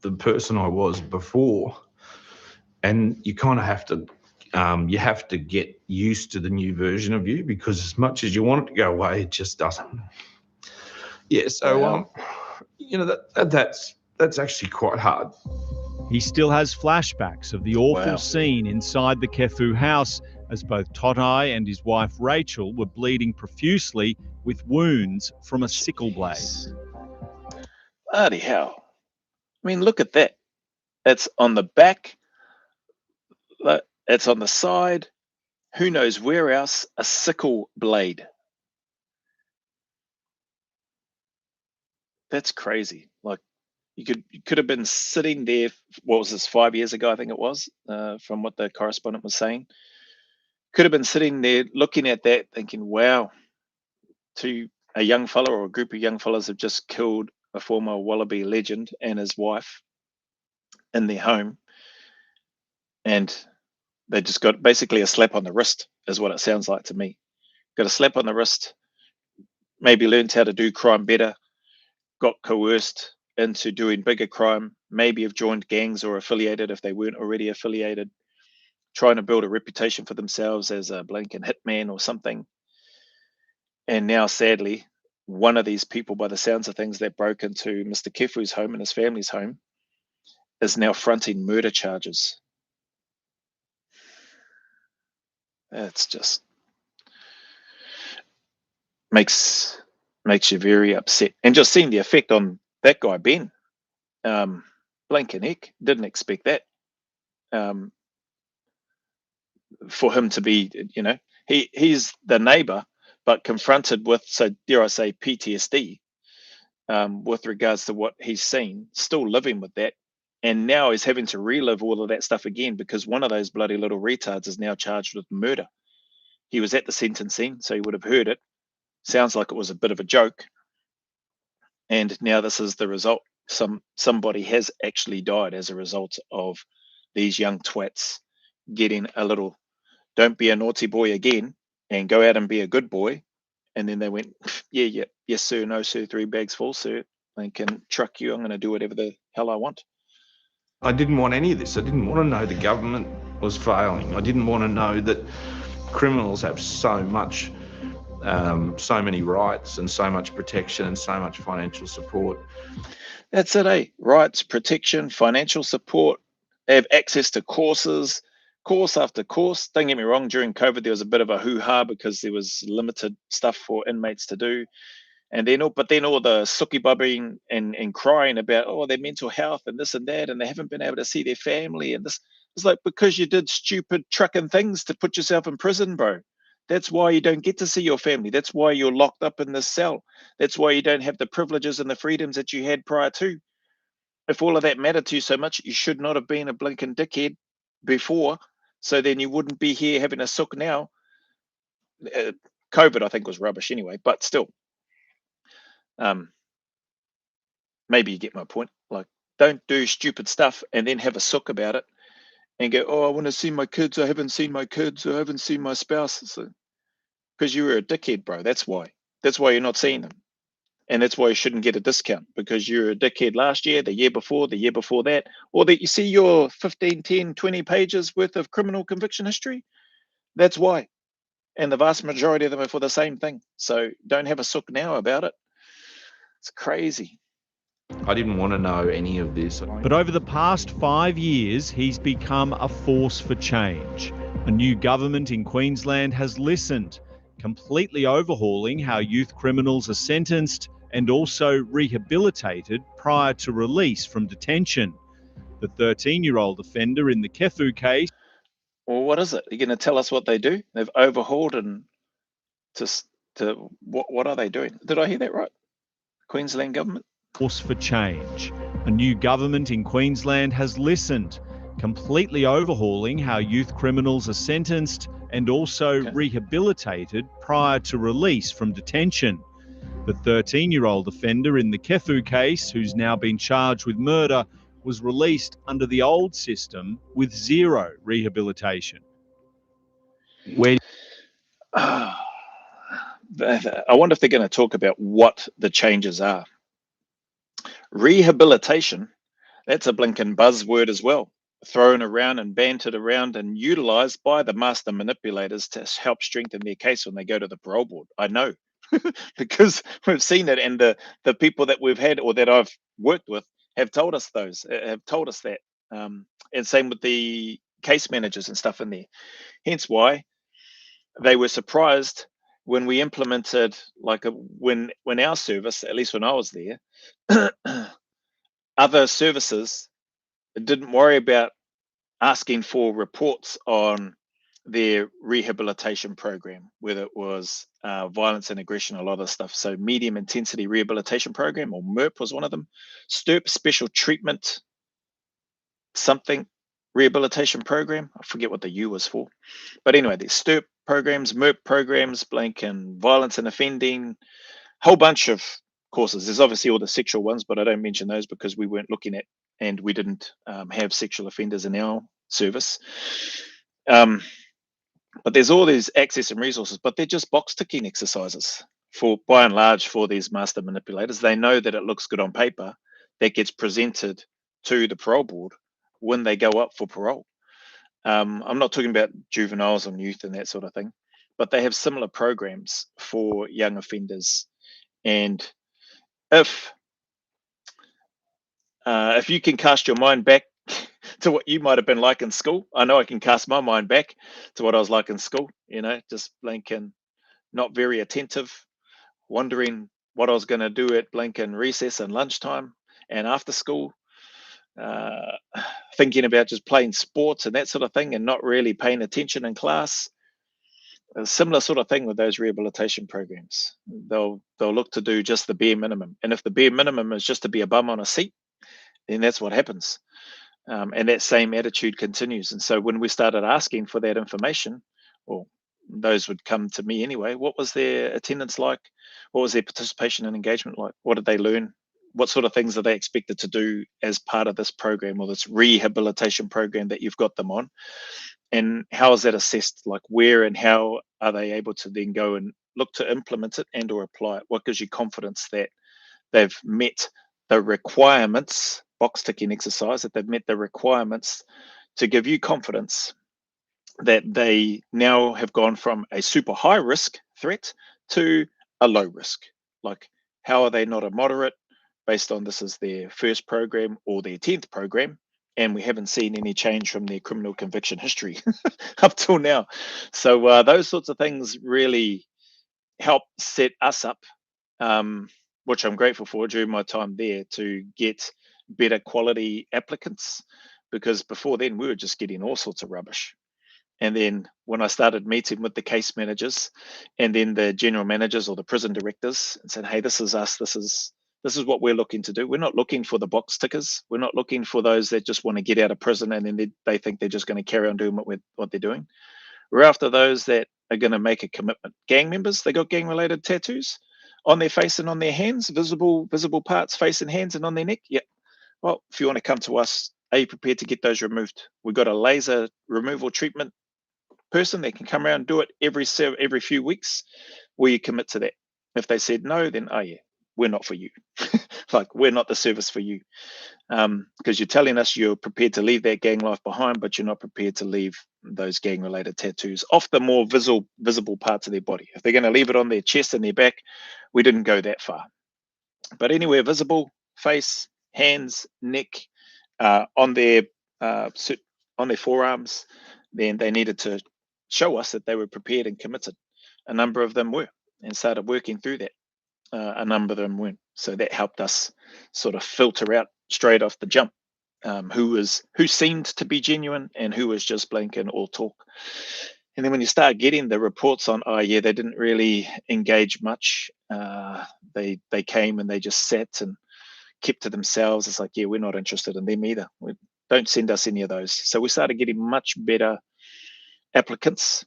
the person I was before. And you kind of have to get used to the new version of you, because as much as you want it to go away, it just doesn't. Yeah, so Wow. that's actually quite hard. He still has flashbacks of the awful Wow. scene inside the Kefu house as both Totai and his wife Rachel were bleeding profusely with wounds from a sickle blade. Bloody hell. I mean, look at that. It's on the back. It's on the side. Who knows where else? A sickle blade. That's crazy. Like, you could have been sitting there. What was this, 5 years ago? I think it was, from what the correspondent was saying. Could have been sitting there looking at that, thinking, "Wow, a young fella or a group of young fellas have just killed a former Wallaby legend and his wife in their home, and they just got basically a slap on the wrist," is what it sounds like to me. Got a slap on the wrist. Maybe learned how to do crime better. Got coerced into doing bigger crime, maybe have joined gangs or affiliated if they weren't already affiliated, trying to build a reputation for themselves as a blanking hitman or something. And now, sadly, one of these people, by the sounds of things, that broke into Mr. Kefu's home and his family's home, is now fronting murder charges. It's just makes you very upset. And just seeing the effect on that guy, Ben, blanking heck, didn't expect that. For him to be, he's the neighbor, but confronted with, so dare I say, PTSD, with regards to what he's seen, still living with that. And now he's having to relive all of that stuff again, because one of those bloody little retards is now charged with murder. He was at the sentencing, so he would have heard it. Sounds like it was a bit of a joke. And now this is the result. Somebody has actually died as a result of these young twats getting a little, "Don't be a naughty boy again and go out and be a good boy." And then they went, yeah, yes sir, no sir, 3 bags full sir. I can truck you. I'm going to do whatever the hell I want. I didn't want any of this. I didn't want to know the government was failing. I didn't want to know that criminals have so many rights and so much protection and so much financial support. That's it, eh? Rights, protection, financial support. They have access to courses, course after course. Don't get me wrong, during COVID, there was a bit of a hoo-ha because there was limited stuff for inmates to do. And then all the sucky bubbing and crying about, their mental health and this and that, and they haven't been able to see their family. And this is like, because you did stupid trucking things to put yourself in prison, bro. That's why you don't get to see your family. That's why you're locked up in this cell. That's why you don't have the privileges and the freedoms that you had prior to. If all of that mattered to you so much, you should not have been a blinking dickhead before. So then you wouldn't be here having a sook now. COVID, I think, was rubbish anyway, but still. Maybe you get my point. Like, don't do stupid stuff and then have a sook about it and go, "Oh, I want to see my kids. I haven't seen my kids. I haven't seen my spouse." Because you were a dickhead, bro. That's why. That's why you're not seeing them. And that's why you shouldn't get a discount, because you're a dickhead last year, the year before that, or that you see your 15, 10, 20 pages worth of criminal conviction history. That's why. And the vast majority of them are for the same thing. So don't have a sook now about it. It's crazy. I didn't want to know any of this. But over the past 5 years, he's become a force for change. A new government in Queensland has listened, completely overhauling how youth criminals are sentenced and also rehabilitated prior to release from detention. The 13-year-old offender in the Kefu case. Well, what is it? Are you going to tell us what they do? They've overhauled and what are they doing? Did I hear that right? Queensland government? Force for change. A new government in Queensland has listened, completely overhauling how youth criminals are sentenced and also rehabilitated prior to release from detention. The 13-year-old offender in the Kefu case, who's now been charged with murder, was released under the old system with 0 rehabilitation. I wonder if they're going to talk about what the changes are. Rehabilitation, that's a blinking buzzword as well, thrown around and bantered around and utilized by the master manipulators to help strengthen their case when they go to the parole board. I know, because we've seen it, and the people that we've had or that I've worked with have told us that. And same with the case managers and stuff in there. Hence why they were surprised when we implemented, like, when our service, at least when I was there, other services didn't worry about asking for reports on their rehabilitation program, whether it was violence and aggression, a lot of stuff. So medium intensity rehabilitation program, or MERP was one of them. STIRP, special treatment something rehabilitation program. I forget what the U was for. But anyway, there's STIRP programs, MERP programs, blank, and violence and offending, whole bunch of courses. There's obviously all the sexual ones, but I don't mention those because we weren't looking at, and we didn't have sexual offenders in our service. But there's all these access and resources, but they're just box ticking exercises for, by and large, for these master manipulators. They know that it looks good on paper. That gets presented to the parole board when they go up for parole. I'm not talking about juveniles and youth and that sort of thing, but they have similar programs for young offenders. And if you can cast your mind back to what you might have been like in school, I know I can cast my mind back to what I was like in school, just blank and not very attentive, wondering what I was going to do at blank and recess and lunchtime and after school, thinking about just playing sports and that sort of thing and not really paying attention in class. A similar sort of thing with those rehabilitation programs. They'll look to do just the bare minimum. And if the bare minimum is just to be a bum on a seat, then that's what happens. And that same attitude continues. And so when we started asking for that information, or those would come to me anyway, what was their attendance like? What was their participation and engagement like? What did they learn? What sort of things are they expected to do as part of this program or this rehabilitation program that you've got them on? And how is that assessed? Like, where and how are they able to then go and look to implement it and or apply it? What gives you confidence that they've met the requirements, box ticking exercise, that they've met the requirements to give you confidence that they now have gone from a super high risk threat to a low risk? Like, how are they not a moderate based on this is their first program or their 10th program, and we haven't seen any change from their criminal conviction history up till now? So those sorts of things really help set us up, which I'm grateful for during my time there, to get better quality applicants, because before then we were just getting all sorts of rubbish. And then when I started meeting with the case managers and then the general managers or the prison directors and said, hey, this is us, this is what we're looking to do. We're not looking for the box tickers. We're not looking for those that just want to get out of prison and then they think they're just going to carry on doing what they're doing. We're after those that are going to make a commitment. Gang members, they got gang-related tattoos on their face and on their hands, visible parts, face and hands, and on their neck. Yeah. Well, if you want to come to us, are you prepared to get those removed? We've got a laser removal treatment person that can come around and do it every few weeks. Will you commit to that? If they said no, then oh yeah, we're not for you. Like, we're not the service for you, because you're telling us you're prepared to leave that gang life behind, but you're not prepared to leave those gang-related tattoos off the more visible parts of their body. If they're going to leave it on their chest and their back, we didn't go that far. But anywhere visible, face, hands, neck, on their forearms, then they needed to show us that they were prepared and committed. A number of them were, and started working through that. A number of them weren't. So that helped us sort of filter out straight off the jump who seemed to be genuine and who was just blank and all talk. And then when you start getting the reports on, oh yeah, they didn't really engage much. They came and they just sat and kept to themselves. It's like, yeah, we're not interested in them either. Don't send us any of those. So we started getting much better applicants,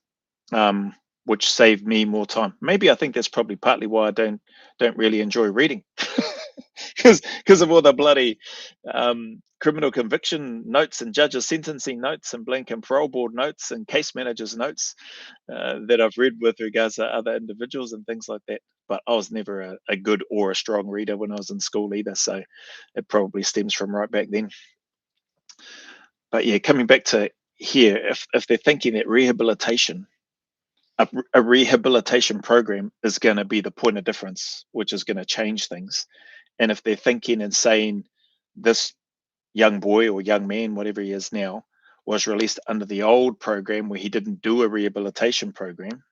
which saved me more time. Maybe I think that's probably partly why I don't really enjoy reading, because of all the bloody criminal conviction notes and judges' sentencing notes and blank parole board notes and case managers' notes that I've read with regards to other individuals and things like that. But I was never a good or a strong reader when I was in school either, so it probably stems from right back then. But yeah, coming back to here, if they're thinking that rehabilitation, a rehabilitation program is going to be the point of difference, which is going to change things, and if they're thinking and saying this young boy or young man, whatever he is now, was released under the old program where he didn't do a rehabilitation program,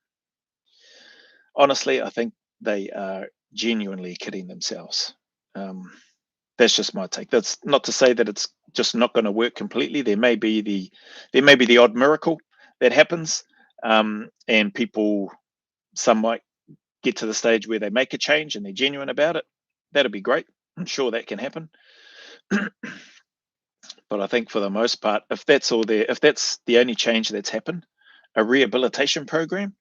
honestly, I think they are genuinely kidding themselves. That's just my take. That's not to say that it's just not going to work completely. There may be the odd miracle that happens, and some might get to the stage where they make a change and they're genuine about it. That'd be great. I'm sure that can happen. But I think for the most part, if that's the only change that's happened, a rehabilitation program,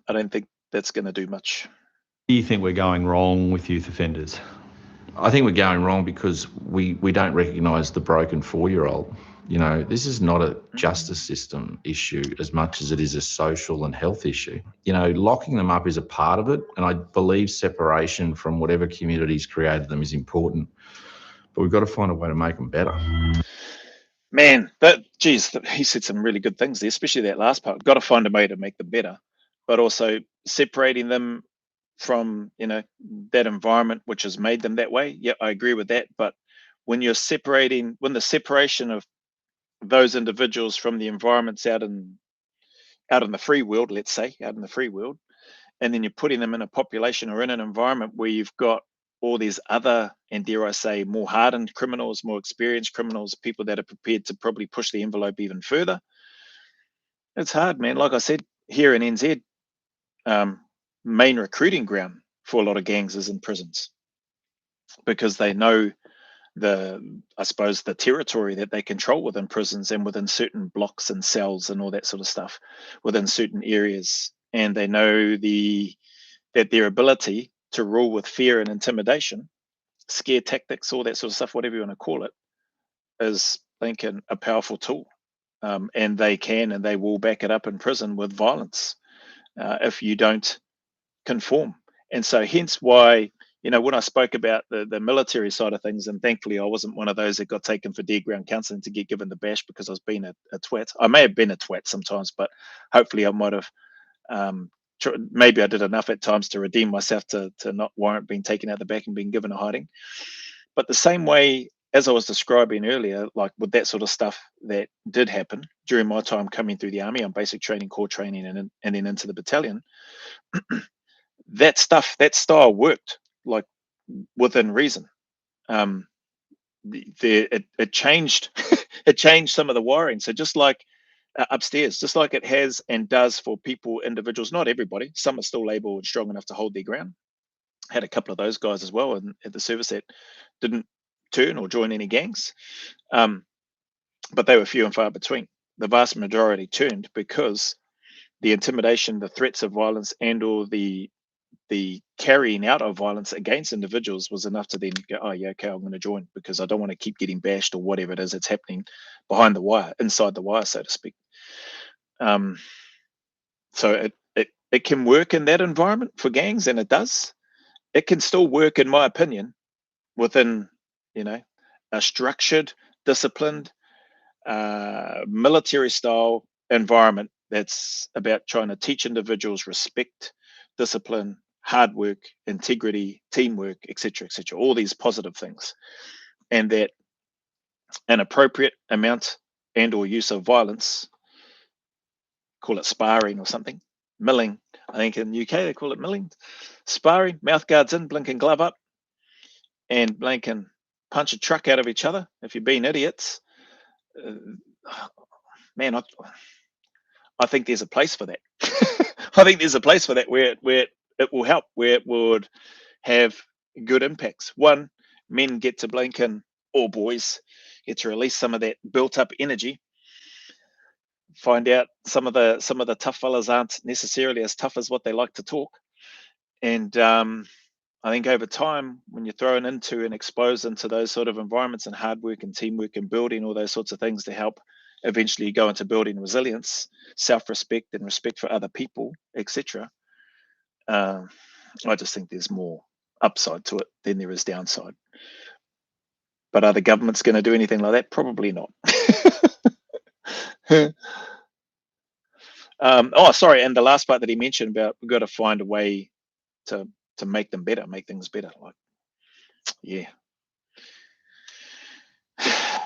I don't think that's going to do much. Do you think we're going wrong with youth offenders? I think we're going wrong because we don't recognise the broken 4-year-old. You know, this is not a justice system issue as much as it is a social and health issue. You know, locking them up is a part of it, and I believe separation from whatever community's created them is important. But we've got to find a way to make them better. Man, he said some really good things there, especially that last part. Got to find a way to make them better, but also separating them from, that environment which has made them that way. Yeah, I agree with that. But when the separation of those individuals from the environments out in the free world, let's say, and then you're putting them in a population or in an environment where you've got all these other, and dare I say, more hardened criminals, more experienced criminals, people that are prepared to probably push the envelope even further. It's hard, man. Like I said, here in NZ, main recruiting ground for a lot of gangs is in prisons, because they know the territory that they control within prisons and within certain blocks and cells and all that sort of stuff within certain areas. And they know that their ability to rule with fear and intimidation, scare tactics, all that sort of stuff, whatever you want to call it, is, I think, a powerful tool. And they can and they will back it up in prison with violence if you don't conform. And so hence why, when I spoke about the military side of things, and thankfully I wasn't one of those that got taken for dead ground counselling to get given the bash because I was being a twat. I may have been a twat sometimes, but hopefully I might have, maybe I did enough at times to redeem myself to not warrant being taken out the back and being given a hiding. But the same way, as I was describing earlier, like with that sort of stuff that did happen during my time coming through the army on basic training, core training, and then into the battalion, that style worked, like, within reason. It changed it changed some of the wiring. So just like upstairs, just like it has and does for individuals, not everybody, some are still able and strong enough to hold their ground. Had a couple of those guys as well at the service that didn't turn or join any gangs, but they were few and far between. The vast majority turned because the intimidation, the threats of violence, and or the carrying out of violence against individuals was enough to then go, oh yeah, okay, I'm going to join, because I don't want to keep getting bashed or whatever it is that's happening behind the wire, inside the wire, so to speak. So it can work in that environment for gangs, and it does. It can still work, in my opinion, within, a structured, disciplined, military style environment that's about trying to teach individuals respect, discipline, hard work, integrity, teamwork, etc., all these positive things, and that an appropriate amount and or use of violence, call it sparring or something, milling, I think in the UK they call it milling, sparring, mouth guards in, blinking glove up, and blinking punch a truck out of each other if you're being idiots. Man, I think there's a place for that. I think there's a place for that where it will help, where it would have good impacts. One, men get to blinking, or boys get to release some of that built up energy find out some of the tough fellas aren't necessarily as tough as what they like to talk. And I think over time, when you're thrown into and exposed into those sort of environments and hard work and teamwork and building all those sorts of things to help eventually go into building resilience, self-respect and respect for other people, etc. I just think there's more upside to it than there is downside. But are the governments going to do anything like that? Probably not. Oh, sorry. And the last part that he mentioned about we've got to find a way to make them better, make things better. Like, yeah.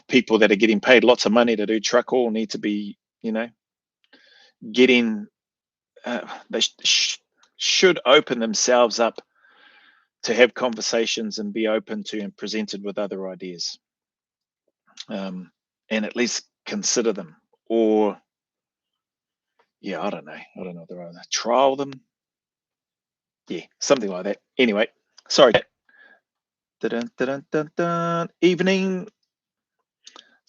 People that are getting paid lots of money to do truck haul need to be, getting, they should open themselves up to have conversations and be open to and presented with other ideas, and at least consider them, or I don't know, they're trial them, something like that. Anyway, sorry. Evening.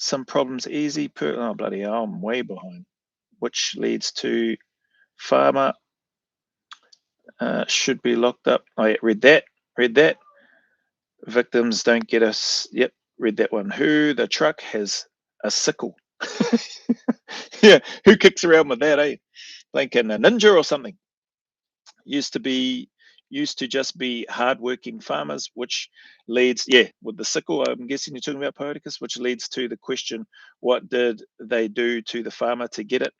Some problems easy. Oh bloody hell, I'm way behind. Which leads to farmer should be locked up. I read that. Victims don't get us. Yep, read that one. Who the truck has a sickle? Yeah, who kicks around with that, eh? Like a ninja or something. Used to just be hardworking farmers, which leads, with the sickle, I'm guessing you're talking about Poeticus, which leads to the question, what did they do to the farmer to get it?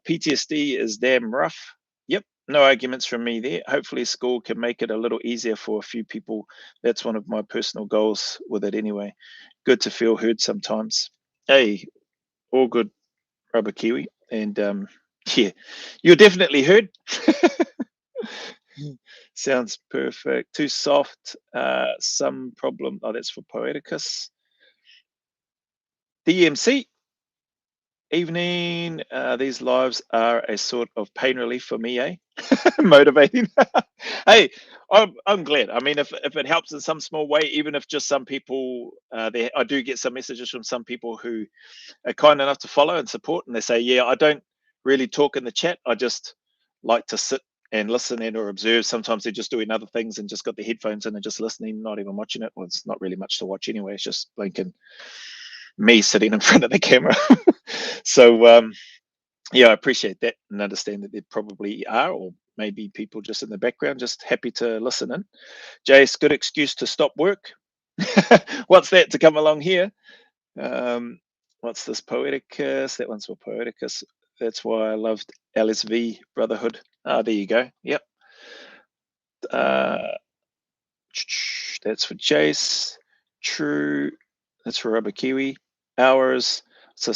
PTSD is damn rough. Yep, no arguments from me there. Hopefully school can make it a little easier for a few people. That's one of my personal goals with it anyway. Good to feel heard sometimes. Hey, all good, Rubber Kiwi. And you're definitely heard. Sounds perfect. Too soft. Some problem. Oh, that's for Poeticus. DMC. Evening. These lives are a sort of pain relief for me, eh? Motivating. Hey, I'm glad. I mean, if it helps in some small way, even if just some people, I do get some messages from some people who are kind enough to follow and support, and they say, I don't really talk in the chat. I just like to sit and listen and or observe. Sometimes they're just doing other things and just got the headphones in and just listening, not even watching it. Well, it's not really much to watch anyway. It's just blinking me sitting in front of the camera. So I appreciate that and understand that there probably are, or maybe people just in the background, just happy to listen in. Jace, good excuse to stop work. What's that to come along here? What's this, Poeticus? That one's for Poeticus. That's why I loved LSV Brotherhood. There you go. Yep. That's for Jace. True. That's for Rubber Kiwi. Hours. So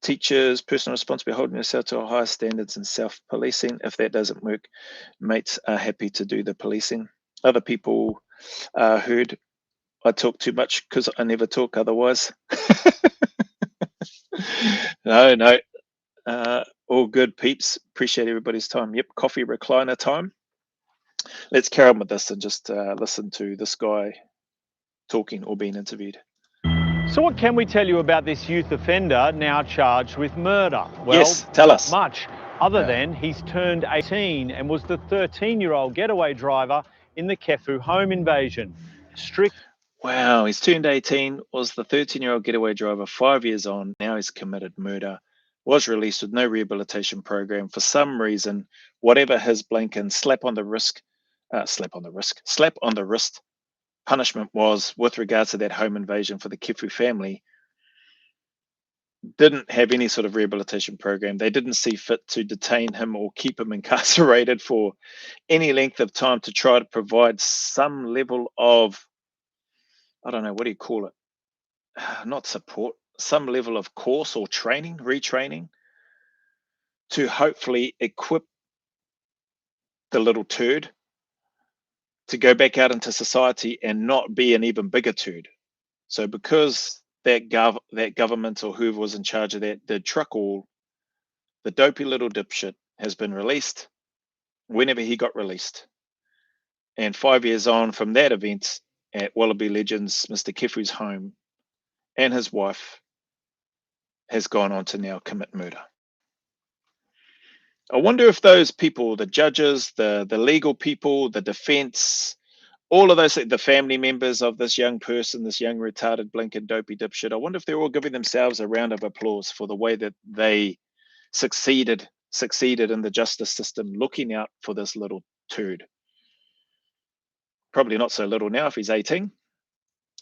teachers, personal responsibility, holding yourself to higher standards and self-policing. If that doesn't work, mates are happy to do the policing. Other people heard I talk too much because I never talk otherwise. No. All good, peeps. Appreciate everybody's time. Yep, coffee recliner time. Let's carry on with this and just listen to this guy talking or being interviewed. So what can we tell you about this youth offender now charged with murder? Well, yes, tell us. Not much, other than he's turned 18 and was the 13-year-old getaway driver in the Kefu home invasion. Wow, he's turned 18, was the 13-year-old getaway driver, 5 years on. Now he's committed murder. Was released with no rehabilitation program. For some reason, whatever his blinking slap on the wrist punishment was with regards to that home invasion for the Kefu family, didn't have any sort of rehabilitation program. They didn't see fit to detain him or keep him incarcerated for any length of time to try to provide some level of, I don't know, what do you call it? Not support, some level of course or training, retraining, to hopefully equip the little turd to go back out into society and not be an even bigger turd. So because that government or whoever was in charge of that did truck all, the dopey little dipshit has been released whenever he got released. And 5 years on from that event at Wallaby Legends, Mr. Kefu's home, and his wife has gone on to now commit murder. I wonder if those people, the judges, the legal people, the defense, all of those, the family members of this young person, this young retarded blinking dopey dipshit, I wonder if they're all giving themselves a round of applause for the way that they succeeded in the justice system, looking out for this little turd. Probably not so little now if he's 18,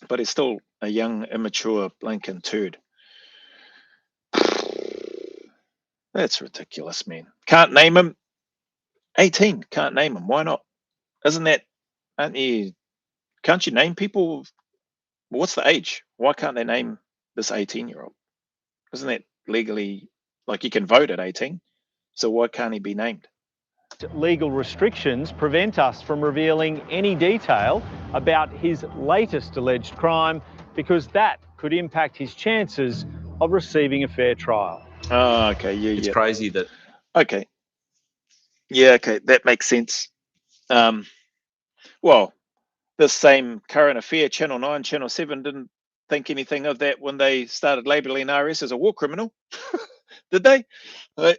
but he's still a young, immature, blinking turd. That's ridiculous, man. Can't name him. 18, can't name him. Why not? Isn't that, can't you name people? What's the age? Why can't they name this 18-year-old? Isn't that legally, like you can vote at 18? So why can't he be named? Legal restrictions prevent us from revealing any detail about his latest alleged crime because that could impact his chances of receiving a fair trial. Oh, okay. Yeah, It's crazy that. Okay. Yeah, okay. That makes sense. Well, this same current affair, Channel 9, Channel 7 didn't think anything of that when they started labeling RS as a war criminal. Did they? There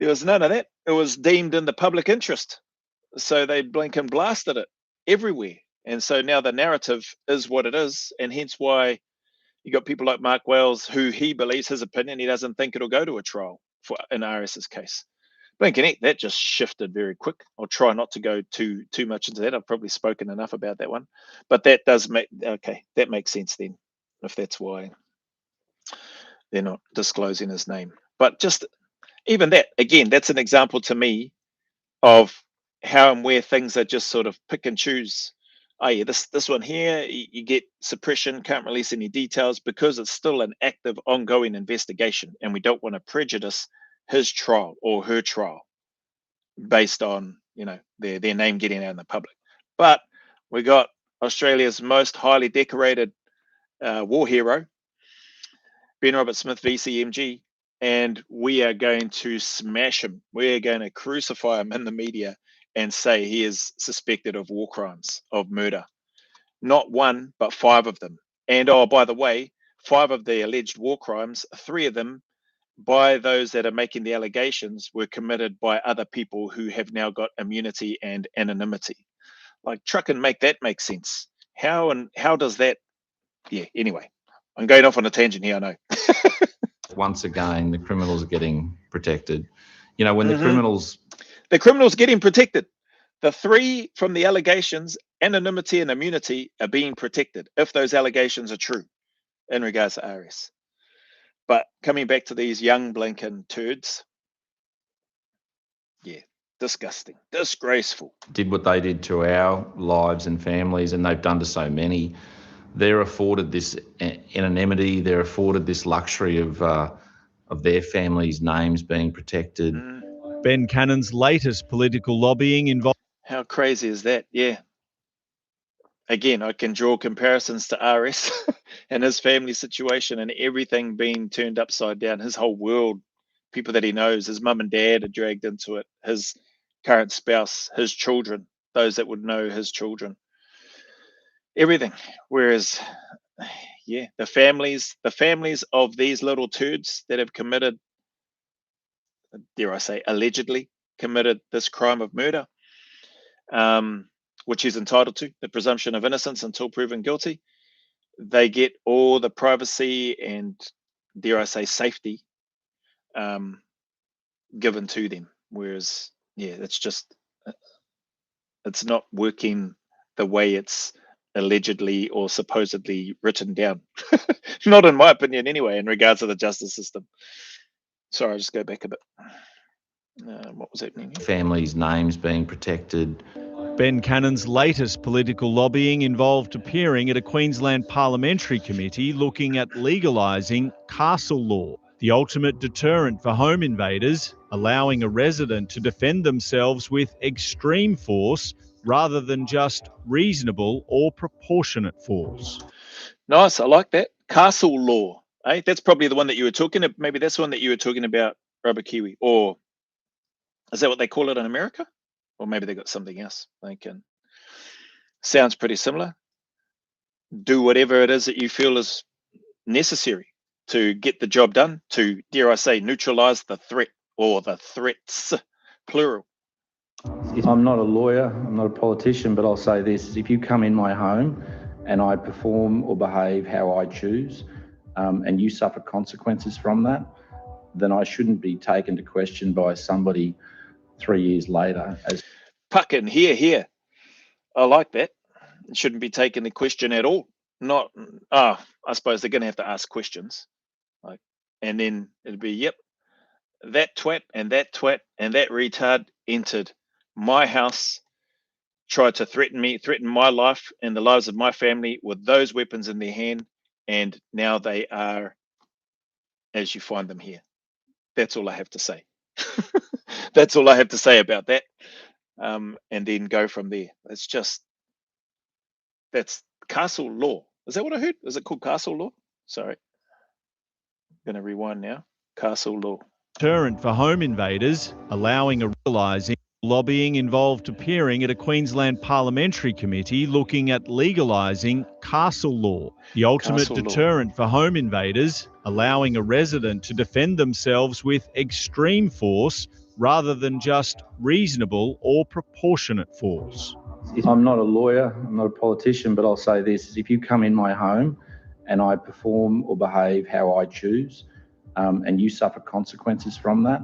was none of that. It was deemed in the public interest. So they blink and blasted it everywhere. And so now the narrative is what it is. And hence why you got people like Mark Wales, who he believes his opinion, he doesn't think it'll go to a trial for in RS's case. Blinking heck, that just shifted very quick. I'll try not to go too much into that. I've probably spoken enough about that one. But that does make, okay, that makes sense then, if that's why they're not disclosing his name. But just even that, again, that's an example to me of how and where things are just sort of pick and choose. Oh yeah, this one here, you get suppression, can't release any details because it's still an active, ongoing investigation, and we don't want to prejudice his trial or her trial based on, you know, their name getting out in the public. But we got Australia's most highly decorated war hero, Ben Roberts-Smith, VCMG, and we are going to smash him. We're going to crucify him in the media and say he is suspected of war crimes, of murder. Not one, but 5 of them. And oh, by the way, 5 of the alleged war crimes, 3 of them by those that are making the allegations were committed by other people who have now got immunity and anonymity. Like, truck and make that make sense. How does that? Yeah, anyway, I'm going off on a tangent here, I know. Once again, the criminals are getting protected. You know, when the criminals getting protected. The 3 from the allegations, anonymity and immunity, are being protected if those allegations are true in regards to RS. But coming back to these young blinking turds, yeah, disgusting, disgraceful. did what they did to our lives and families, and they've done to so many, they're afforded this anonymity, they're afforded this luxury of their families' names being protected. Ben Cannon's latest political lobbying involved. How crazy is that? Yeah. Again, I can draw comparisons to RS and his family situation and everything being turned upside down. His whole world, people that he knows, his mum and dad are dragged into it, his current spouse, his children, those that would know his children, everything. Whereas, yeah, the families of these little turds that have committed, dare I say, allegedly committed this crime of murder, which he's entitled to, the presumption of innocence until proven guilty, they get all the privacy and, dare I say, safety given to them. Whereas, yeah, it's not working the way it's allegedly or supposedly written down. Not in my opinion anyway, in regards to the justice system. Sorry, I'll just go back a bit. What was happening here? Families' names being protected. Ben Cannon's latest political lobbying involved appearing at a Queensland parliamentary committee looking at legalising castle law, the ultimate deterrent for home invaders, allowing a resident to defend themselves with extreme force rather than just reasonable or proportionate force. Nice, I like that. Castle law. Eh? That's probably the one that you were talking about. Maybe that's the one that you were talking about, Rubber Kiwi. Or is that what they call it in America? Or maybe they got something else. They can. Sounds pretty similar. Do whatever it is that you feel is necessary to get the job done, to, dare I say, neutralize the threat or the threats, plural. I'm not a lawyer, I'm not a politician, but I'll say this: if you come in my home and I perform or behave how I choose, and you suffer consequences from that, then I shouldn't be taken to question by somebody 3 years later as Fucking here. I like that. It shouldn't be taken in question at all. Not, I suppose they're going to have to ask questions. Like, and then it'll be, yep, that twat and that retard entered my house, tried to threaten my life and the lives of my family with those weapons in their hand, and now they are as you find them here. That's all I have to say. That's all I have to say about that. And then go from there. That's castle law. Is that what I heard? Is it called castle law? Sorry. I'm going to rewind now. Castle law. Deterrent for home invaders, allowing a realising lobbying involved appearing at a Queensland parliamentary committee looking at legalising castle law. The ultimate Castle law. deterrent for home invaders, allowing a resident to defend themselves with extreme force rather than just reasonable or proportionate force. I'm not a lawyer, I'm not a politician, but I'll say this: if you come in my home and I perform or behave how I choose, and you suffer consequences from that,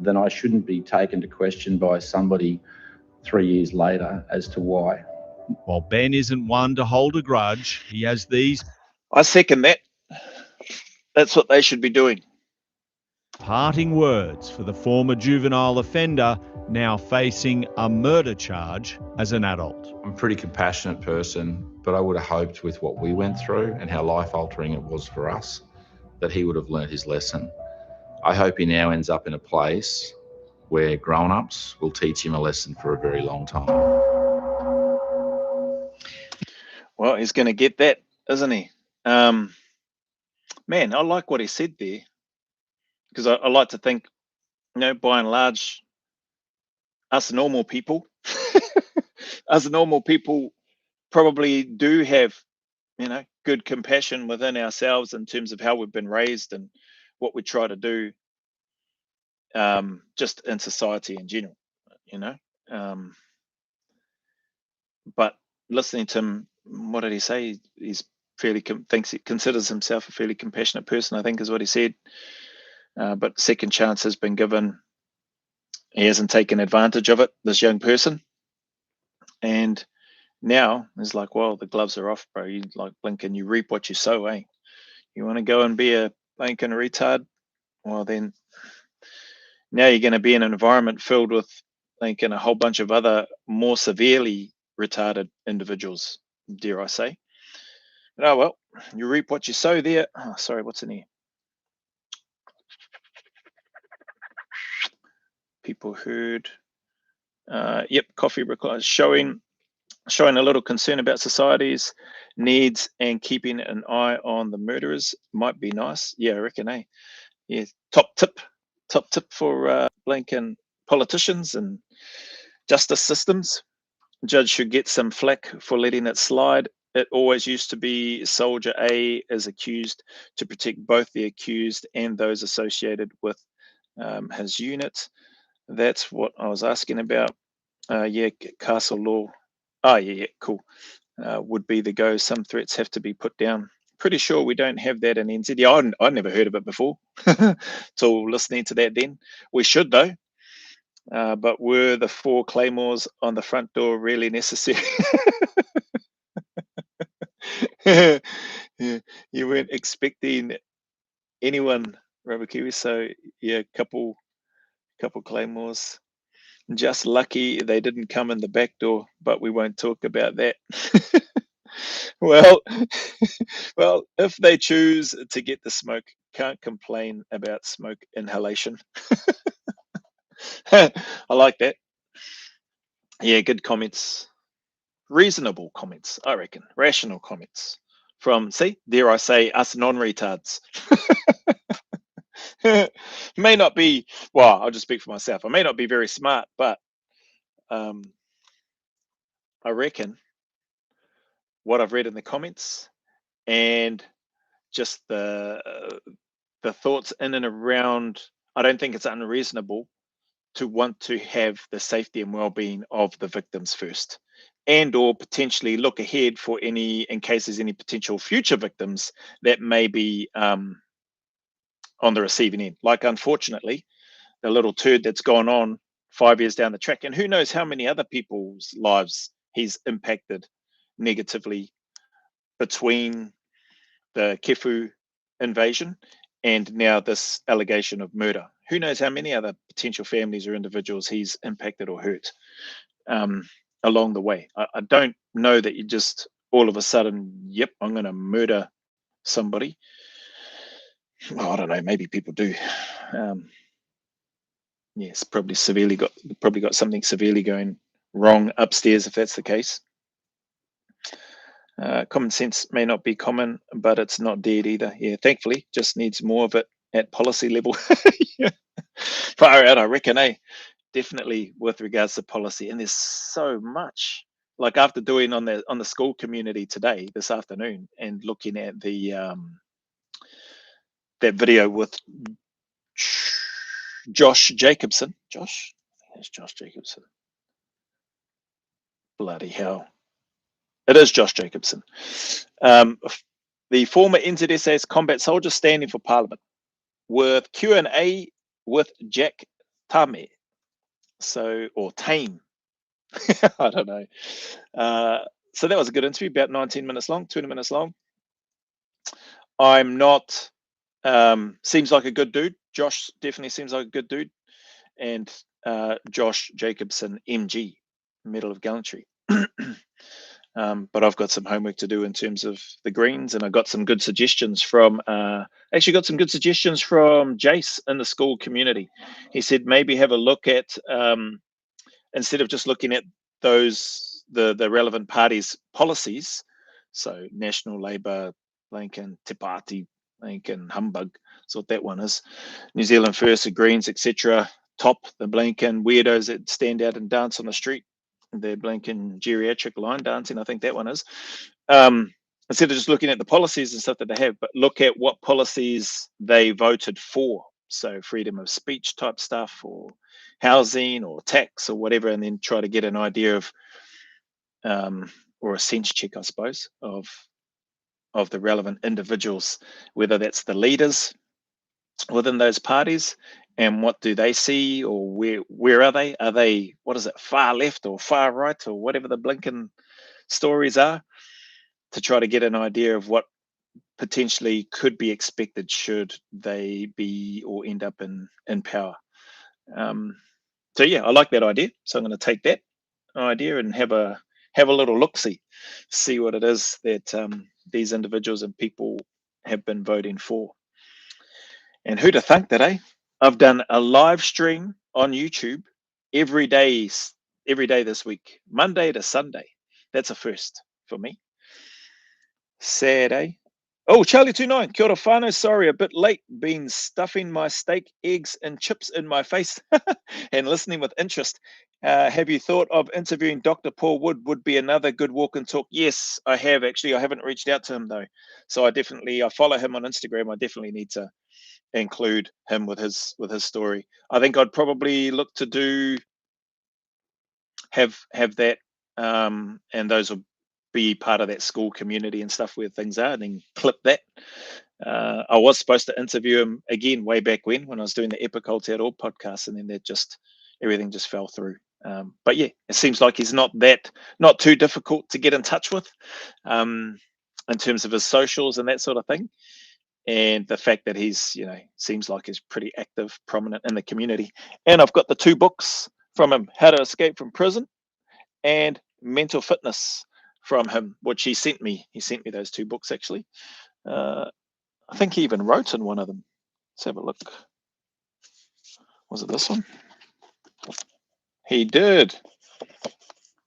then I shouldn't be taken to question by somebody 3 years later as to why. While Ben isn't one to hold a grudge, he has these I second that. That's what they should be doing. parting words for the former juvenile offender now facing a murder charge as an adult. I'm a pretty compassionate person, but I would have hoped with what we went through and how life-altering it was for us, that he would have learnt his lesson. I hope he now ends up in a place where grown-ups will teach him a lesson for a very long time. Well, he's going to get that, isn't he? Man, I like what he said there, because I like to think, by and large, us normal people probably do have, good compassion within ourselves in terms of how we've been raised and what we try to do, just in society in general, but listening to him, what did he say? He's considers himself a fairly compassionate person, I think is what he said. But second chance has been given. He hasn't taken advantage of it, this young person. And now it's like, well, the gloves are off, bro. You like blink and you reap what you sow, eh? You want to go and be a blinking retard? Well, then now you're going to be in an environment filled with thinking a whole bunch of other more severely retarded individuals, dare I say. But, oh, well, you reap what you sow there. Oh, sorry, what's in here? People heard. Yep, coffee requires showing a little concern about society's needs and keeping an eye on the murderers might be nice. Yeah, I reckon, eh? Yeah, top tip for blinking politicians and justice systems. Judge should get some flack for letting it slide. It always used to be Soldier A is accused to protect both the accused and those associated with his unit. That's what I was asking about. Yeah, castle law. Oh, yeah, cool. Would be the go. Some threats have to be put down. Pretty sure we don't have that in NZ. Yeah, I'd never heard of it before. Till listening to that then. We should, though. But were the 4 claymores on the front door really necessary? Yeah, you weren't expecting anyone, Rubber Kiwi. So, yeah, couple claymores. Just lucky they didn't come in the back door, but we won't talk about that. Well, if they choose to get the smoke, can't complain about smoke inhalation. I like that. Yeah, good comments. Reasonable comments, I reckon. Rational comments from, dare I say, us non-retards. May not be, well, I'll just speak for myself. I may not be very smart, but I reckon what I've read in the comments and just the thoughts in and around. I don't think it's unreasonable to want to have the safety and well-being of the victims first, and or potentially look ahead for any, in case there's any potential future victims that may be on the receiving end. Like, unfortunately, the little turd that's gone on 5 years down the track, and who knows how many other people's lives he's impacted negatively between the Kefu invasion and now this allegation of murder. Who knows how many other potential families or individuals he's impacted or hurt along the way. I don't know that you just all of a sudden, yep, I'm going to murder somebody. Well, I don't know, maybe people do. Yes, probably got something severely going wrong upstairs if that's the case. Common sense may not be common, but it's not dead either. Yeah, thankfully, just needs more of it at policy level. Yeah. Far out, I reckon, definitely with regards to policy. And there's so much. Like, after doing on the school community today, this afternoon, and looking at the that video with Josh Jacobson. Josh? I think it's Josh Jacobson. Bloody hell. It is Josh Jacobson. The former NZSA's combat soldier standing for Parliament, with Q&A with Jack Tame. Or Tame. I don't know. So that was a good interview, about 19 minutes long, 20 minutes long. I'm not, seems like a good dude. Josh definitely seems like a good dude. And Josh Jacobson, MG, Medal of Gallantry. But I've got some homework to do in terms of the Greens, and I got some good suggestions from, Jace in the school community. He said maybe have a look at, instead of just looking at those, the relevant parties' policies, so National Labour, Lincoln, Te Pāti, Lincoln, Humbug, that's what that one is. New Zealand First, the Greens, etc. Top, the Blinken weirdos that stand out and dance on the street. The Blinken geriatric line dancing, I think that one is. Instead of just looking at the policies and stuff that they have, but look at what policies they voted for. So freedom of speech type stuff, or housing, or tax, or whatever, and then try to get an idea of, or a sense check, I suppose, of the relevant individuals, whether that's the leaders within those parties, and what do they see, or where are they? Are they, what is it, far left or far right, or whatever the Blinken stories are, to try to get an idea of what potentially could be expected should they be or end up in power. So yeah, I like that idea. So I'm going to take that idea and have a little see what it is that these individuals and people have been voting for. And who to think that, I've done a live stream on YouTube every day this week, Monday to Sunday. That's a first for me. Sad, Oh, Charlie29, kia ora whānau, sorry, a bit late. Been stuffing my steak, eggs, and chips in my face and listening with interest. Have you thought of interviewing Dr. Paul Wood? Would be another good walk and talk. Yes, I have actually. I haven't reached out to him though. So I follow him on Instagram. I definitely need to include him with his story. I think I'd probably look to have that, and those will be part of that school community and stuff where things are, and then clip that. I was supposed to interview him again way back when I was doing the Epic Aotearoa podcast, and then everything just fell through. But yeah, it seems like he's not too difficult to get in touch with, in terms of his socials and that sort of thing. And the fact that he's, seems like he's pretty active, prominent in the community. And I've got the 2 books from him, How to Escape from Prison and Mental Fitness from him, which he sent me. He sent me those 2 books, actually. I think he even wrote in one of them. Let's have a look. Was it this one? He did.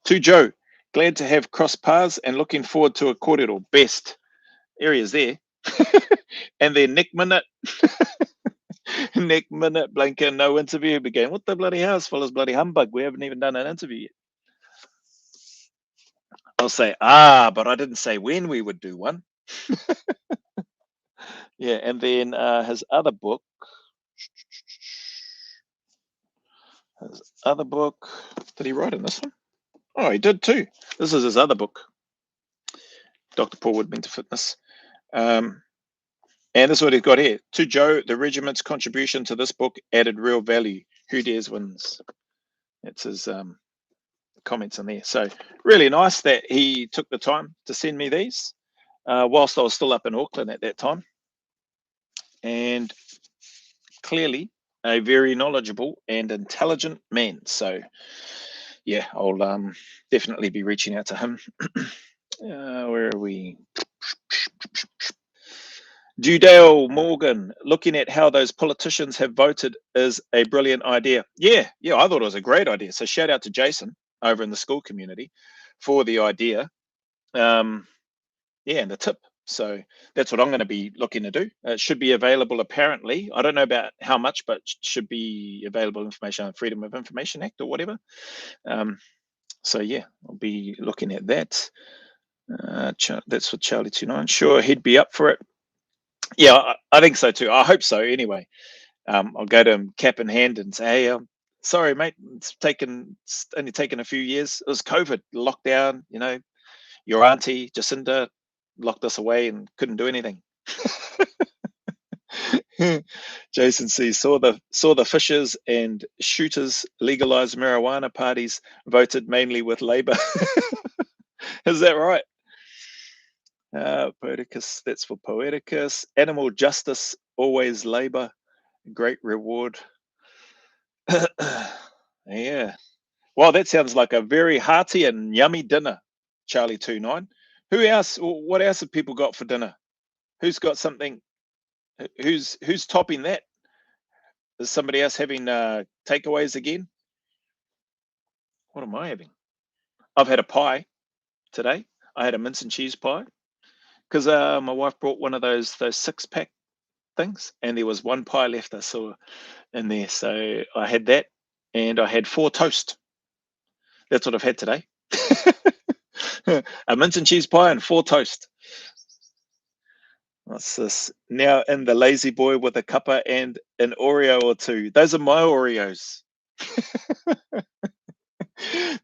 To Joe, glad to have crossed paths and looking forward to a kōrero. Best. Areas there. And then Nick Minute, Blinken, no interview began. What the bloody hell? Full bloody humbug. We haven't even done an interview yet. I'll say, but I didn't say when we would do one. Yeah, and then his other book. Did he write in this one? Oh, he did too. This is his other book, Dr. Paul Woodman to Fitness. And this is what he's got here. To Joe, the regiment's contribution to this book added real value. Who dares wins. That's his comments in there. So really nice that he took the time to send me these whilst I was still up in Auckland at that time. And clearly a very knowledgeable and intelligent man. So yeah, I'll definitely be reaching out to him. Where are we? Judale Morgan, looking at how those politicians have voted is a brilliant idea. Yeah, I thought it was a great idea. So shout out to Jason over in the school community for the idea. And the tip. So that's what I'm going to be looking to do. It should be available apparently. I don't know about how much, but should be available information on Freedom of Information Act or whatever. So yeah, I'll be looking at that. That's what Charlie 29. Sure, he'd be up for it. Yeah, I think so too. I hope so. Anyway, I'll go to him cap in hand and say, "Hey, sorry, mate. It's only taken a few years. It was COVID lockdown. You know, your auntie Jacinda locked us away and couldn't do anything." Jason C saw the fishers and shooters legalized marijuana parties voted mainly with Labor. Is that right? Poeticus, that's for Poeticus. Animal justice, always Labor. Great reward. Yeah. Well, that sounds like a very hearty and yummy dinner, Charlie 29. Who else? What else have people got for dinner? Who's got something? Who's topping that? Is somebody else having takeaways again? What am I having? I've had a pie today. I had a mince and cheese pie because my wife brought one of those 6-pack things, and there was one pie left I saw in there, so I had that, and I had 4 toast. That's what I've had today. A mince and cheese pie and 4 toast. What's this? Now in the lazy boy with a cuppa and an Oreo or 2. Those are my Oreos.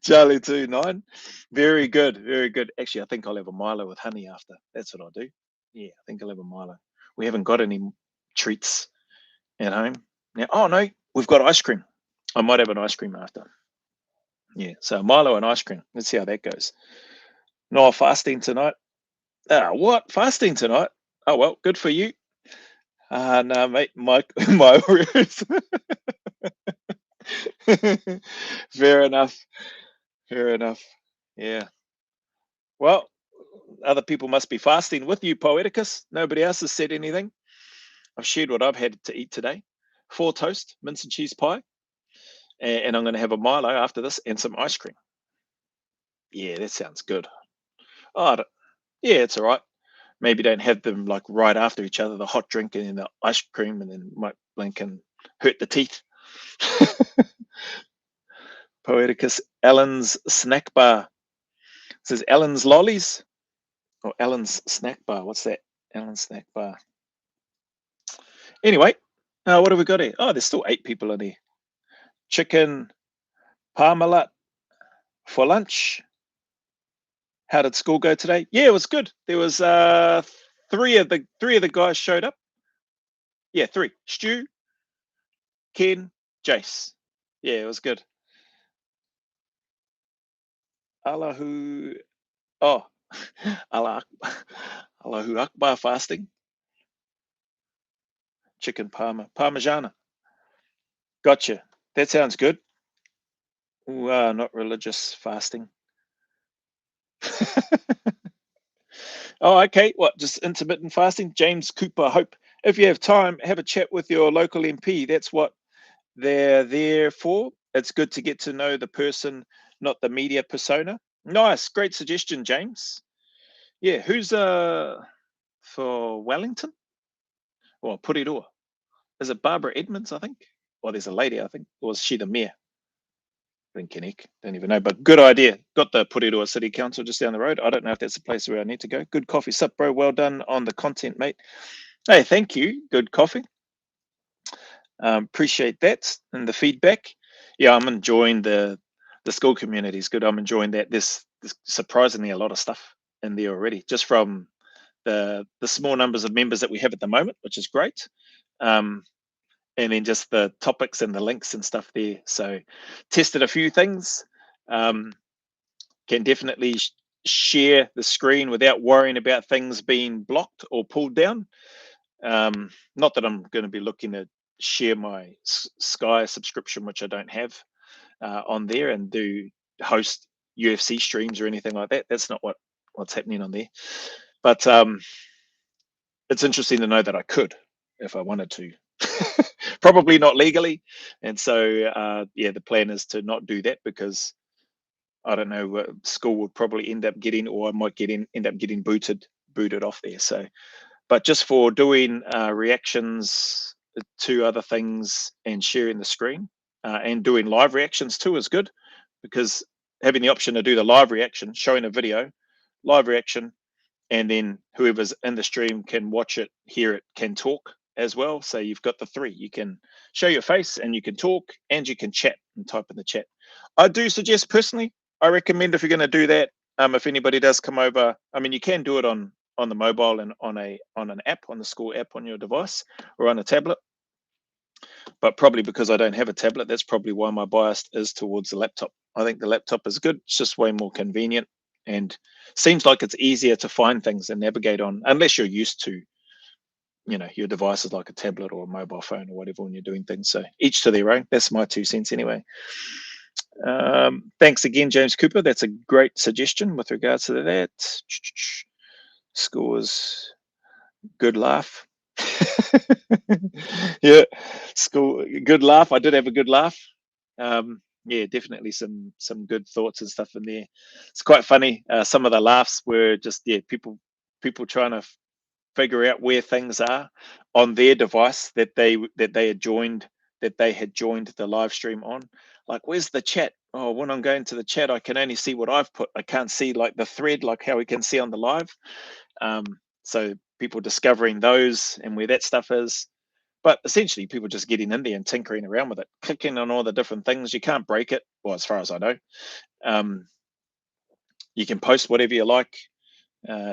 Charlie 29. Very good, very good. Actually, I think I'll have a Milo with honey after. That's what I'll do. Yeah, I think I'll have a Milo. We haven't got any treats at home now. Oh no, we've got ice cream. I might have an ice cream after. Yeah, so Milo and ice cream. Let's see how that goes. No fasting tonight. What? Fasting tonight? Oh well, good for you. No, mate, my Oreos. Fair enough. Yeah. Well, other people must be fasting with you, Poeticus. Nobody else has said anything. I've shared what I've had to eat today. 4 toast, mince and cheese pie. And I'm going to have a Milo after this and some ice cream. Yeah, that sounds good. Oh, yeah, it's all right. Maybe don't have them like right after each other, the hot drink and then the ice cream, and then might blink and hurt the teeth. Poeticus, Ellen's snack bar. It says Ellen's lollies or Ellen's snack bar. What's that? Ellen's snack bar. Anyway, what have we got here? Oh, there's still 8 people in here. Chicken parmalat for lunch. How did school go today? Yeah, it was good. There was 3 of the guys showed up. Yeah, 3. Stu, Ken, Jace. Yeah, it was good. Allahu Allahu Akbar fasting. Chicken parmigiana. Gotcha. That sounds good. Ooh, not religious fasting. Oh, okay. What? Just intermittent fasting? James Cooper Hope. If you have time, have a chat with your local MP. That's what they're there for. It's good to get to know the person, not the media persona. Nice. Great suggestion, James. Yeah. Who's for Wellington? Or Puriroa? Is it Barbara Edmonds, I think? Well, there's a lady, I think. Or was she the mayor? Rinkinek, don't even know, but good idea. Got the Puriroa City Council just down the road. I don't know if that's the place where I need to go. Good coffee sip, bro. Well done on the content, mate. Hey, thank you. Good coffee. Appreciate that and the feedback. Yeah, I'm enjoying the school community is good. I'm enjoying that. There's surprisingly a lot of stuff in there already, just from the small numbers of members that we have at the moment, which is great. And then just the topics and the links and stuff there. So tested a few things. Can definitely share the screen without worrying about things being blocked or pulled down. Not that I'm going to be looking to share my Sky subscription, which I don't have, on there, and do host UFC streams or anything like that. That's not what's happening on there. But it's interesting to know that I could if I wanted to. Probably not legally, and so yeah, the plan is to not do that, because I don't know what school would probably end up getting, or I might end up getting booted off there. So, but just for doing reactions to other things and sharing the screen and doing live reactions too is good, because having the option to do the live reaction, showing a video, live reaction, and then whoever's in the stream can watch it, hear it, can talk as well. So you've got the three. You can show your face and you can talk and you can chat and type in the chat. I do suggest personally, I recommend if you're going to do that, if anybody does come over, I mean, you can do it on the mobile and on an app, on the school app on your device or on a tablet. But probably because I don't have a tablet, that's probably why my bias is towards the laptop. I think the laptop is good. It's just way more convenient and seems like it's easier to find things and navigate on, unless you're used to, you know, your device is like a tablet or a mobile phone or whatever when you're doing things. So each to their own. That's my 2 cents anyway. Thanks again, James Cooper. That's a great suggestion with regards to that. Scores, good laugh. Yeah, school, good laugh. I did have a good laugh. Yeah, definitely some good thoughts and stuff in there. It's quite funny. Some of the laughs were just, yeah, people trying to figure out where things are on their device that they had joined the live stream on. Like, where's the chat? Oh, when I'm going to the chat, I can only see what I've put. I can't see like the thread, like how we can see on the live. So people discovering those and where that stuff is. But essentially, people just getting in there and tinkering around with it, clicking on all the different things. You can't break it, well, as far as I know. You can post whatever you like,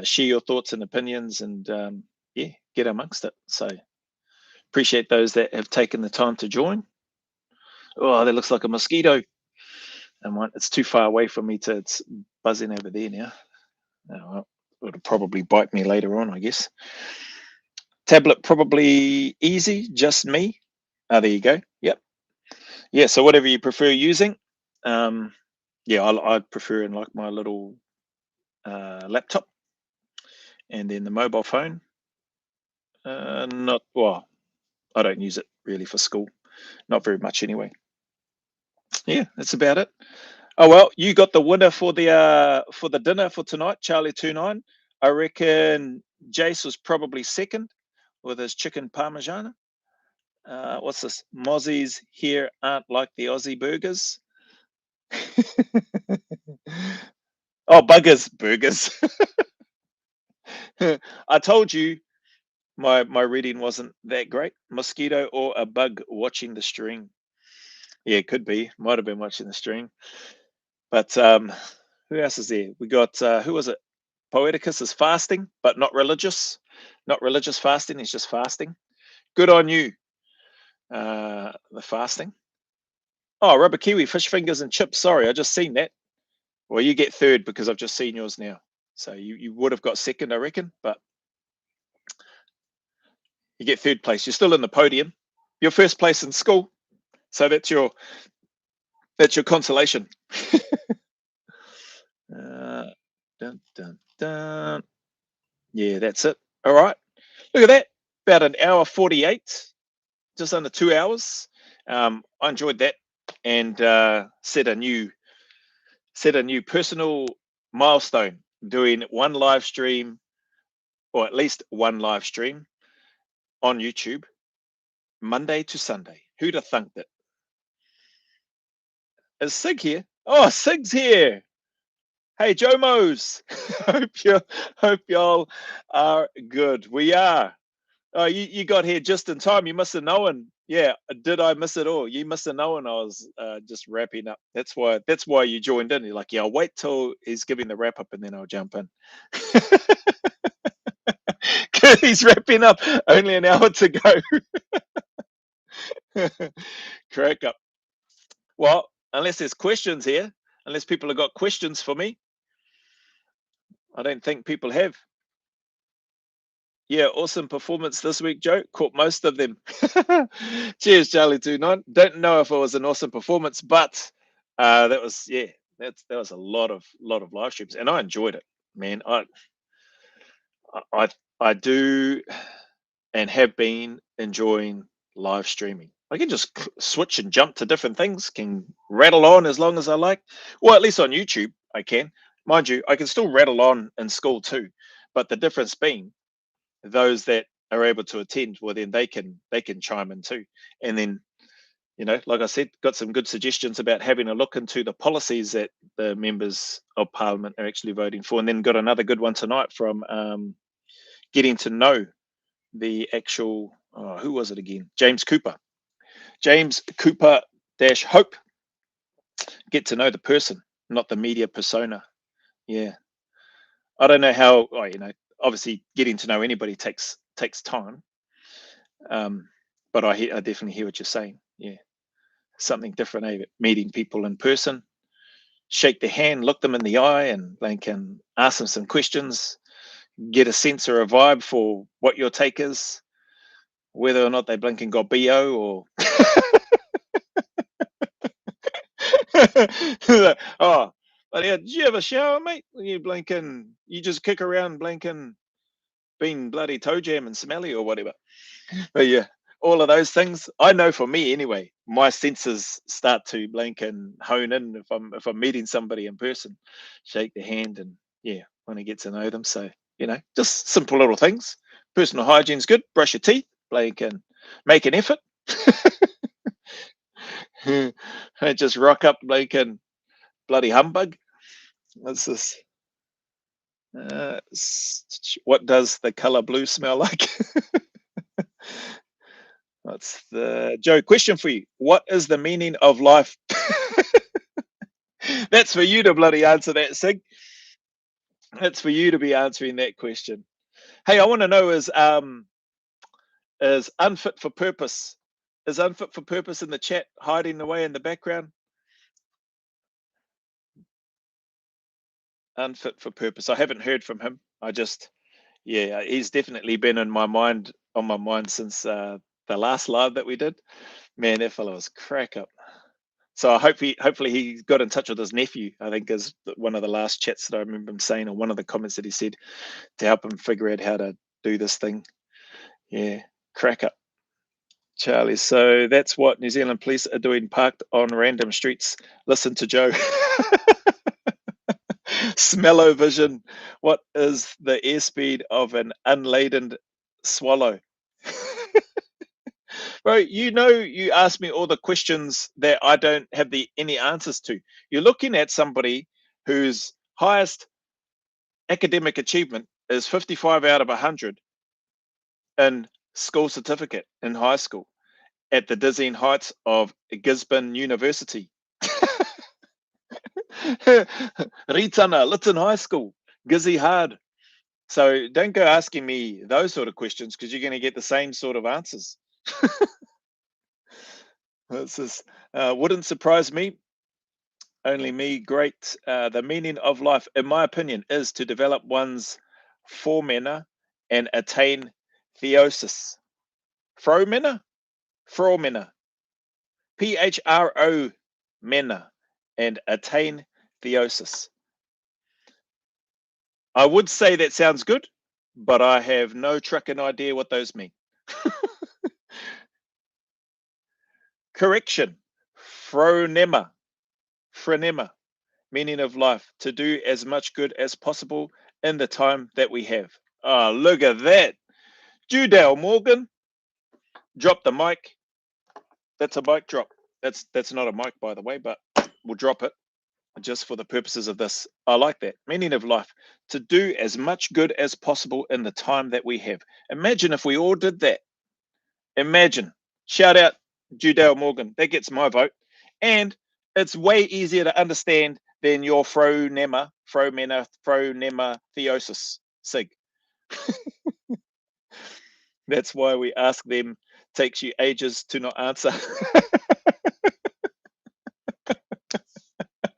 share your thoughts and opinions, and yeah, get amongst it. So appreciate those that have taken the time to join. Oh, that looks like a mosquito. And it's too far away from me to, it's buzzing over there now. Oh, well, it'll probably bite me later on, I guess. Tablet probably easy, just me. There you go. Yep. Yeah, so whatever you prefer using. Yeah, I'd prefer in like my little laptop. And then the mobile phone. Not, well, I don't use it really for school. Not very much anyway. Yeah, that's about it. Oh, well, you got the winner for the dinner for tonight, Charlie29. I reckon Jace was probably second with his chicken parmesan. What's this? Mozzies here aren't like the Aussie burgers. Oh, burgers. I told you my reading wasn't that great. Mosquito or a bug watching the stream. Yeah, it could be. Might have been watching the stream. But who else is there? We got, who was it? Poeticus is fasting, but not religious. Not religious fasting, he's just fasting. Good on you, the fasting. Oh, rubber kiwi, fish fingers and chips. Sorry, I just seen that. Well, you get third because I've just seen yours now. So you would have got second, I reckon, but you get third place. You're still in the podium. You're first place in school. So that's your consolation. Dun, dun, dun. Yeah, that's it. All right. Look at that. About an hour 48, just under 2 hours. I enjoyed that and set a new personal milestone, doing one live stream, or at least one live stream on YouTube, Monday to Sunday. Who'd have thunked it? Is Sig here? Oh, Sig's here. Hey, Jomos. Hope y'all are good. We are. Oh, you got here just in time. You must have known. Yeah, did I miss it all? You must have known I was just wrapping up. That's why you joined in. You're like, yeah, I'll wait till he's giving the wrap up and then I'll jump in. He's wrapping up. Only an hour to go. Crack up. Well, unless there's questions here, unless people have got questions for me, I don't think people have. Yeah, awesome performance this week, Joe. Caught most of them. Cheers, Charlie29. Don't know if it was an awesome performance, but that was that was a lot of live streams, and I enjoyed it, man. I do and have been enjoying live streaming. I can just switch and jump to different things, can rattle on as long as I like. Well, at least on YouTube, I can. Mind you, I can still rattle on in school too, but the difference being those that are able to attend, well, then they can chime in too. And then, like I said, got some good suggestions about having a look into the policies that the members of Parliament are actually voting for. And then got another good one tonight from getting to know the actual, who was it again? James Cooper Hope. Get to know the person, not the media persona. Yeah. I don't know how, obviously getting to know anybody takes time. But I definitely hear what you're saying. Yeah. Something different, meeting people in person, shake their hand, look them in the eye, and they can ask them some questions, get a sense or a vibe for what your take is, whether or not they blink and got BO or oh, but yeah, did you have a shower, mate? You blinking, you just kick around blinking, being bloody toe jam and smelly or whatever. But yeah, all of those things. I know for me anyway, my senses start to blink and hone in if I'm meeting somebody in person, shake their hand and want to get to know them. So just simple little things. Personal hygiene's good. Brush your teeth, blink and make an effort. Just rock up, blink and bloody humbug. What's this? What does the color blue smell like? That's the Joe question for you. What is the meaning of life? That's for you to bloody answer that, Sig. That's for you to be answering that question. Hey, I want to know is unfit for purpose. Is unfit for purpose in the chat hiding away in the background? Unfit for purpose. I haven't heard from him. He's definitely been on my mind since the last live that we did. Man, that fellow was crack up. So hopefully he got in touch with his nephew, I think is one of the last chats that I remember him saying, or one of the comments that he said, to help him figure out how to do this thing. Yeah, crack up. Charlie, so that's what New Zealand police are doing, parked on random streets. Listen to Joe. Smell-o-vision. What is the airspeed of an unladen swallow? Bro, you ask me all the questions that I don't have any answers to. You're looking at somebody whose highest academic achievement is 55 out of 100 in school certificate in high school at the dizzying heights of Gisborne University. Ritana, Lytton High School, Gizzy Hard. So don't go asking me those sort of questions because you're going to get the same sort of answers. This is, wouldn't surprise me. Only me. Great. The meaning of life, in my opinion, is to develop one's formena and attain theosis. Fromena? Fromena. Phro mena and attain theosis. I would say that sounds good, but I have no trucking idea what those mean. Correction. Phronema. Phronema. Meaning of life. To do as much good as possible in the time that we have. Oh, look at that. Judale Morgan. Drop the mic. That's a mic drop. That's not a mic, by the way, but we'll drop it. just for the purposes of this. I like that. Meaning of life, to do as much good as possible in the time that we have. Imagine if we all did that. Imagine. Shout out Judale Morgan. That gets my vote. And it's way easier to understand than your phronema theosis, Sig. That's why we ask them. Takes you ages to not answer.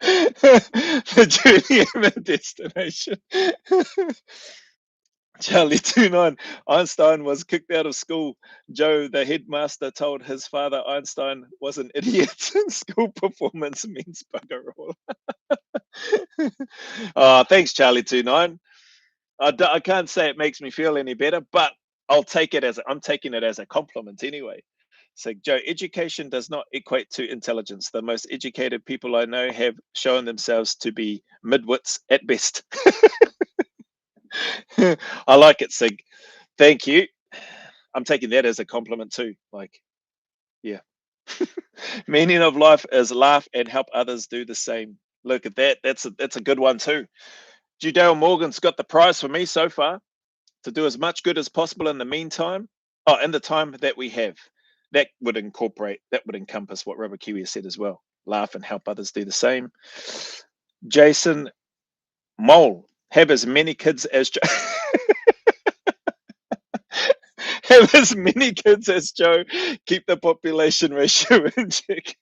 The journey and the destination. Charlie 29. Einstein was kicked out of school. Joe, the headmaster, told his father Einstein was an idiot. School performance means bugger all. Oh, thanks, Charlie 29. I can't say it makes me feel any better, but I'll take it as I'm taking it as a compliment anyway. So, Joe, education does not equate to intelligence. The most educated people I know have shown themselves to be midwits at best. I like it, Sig. Thank you. I'm taking that as a compliment too. Like, yeah. Meaning of life is laugh and help others do the same. Look at that. That's a good one too. Judale Morgan's got the prize for me so far, to do as much good as possible in the meantime. Oh, in the time that we have. That would encompass what Robert Kiwi said as well. Laugh and help others do the same. Jason Mole, have as many kids as Joe. Have as many kids as Joe. Keep the population ratio in check.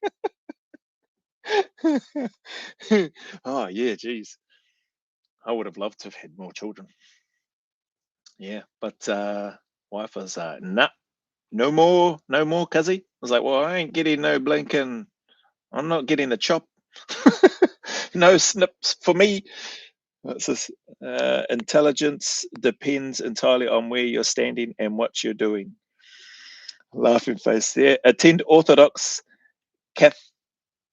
Oh yeah, geez. I would have loved to have had more children. Yeah, but wife was nah. No more, cuzzy. I was like, well, I ain't getting no blinking. I'm not getting the chop. No snips for me. What's this? Intelligence depends entirely on where you're standing and what you're doing. Laughing face there. Attend Orthodox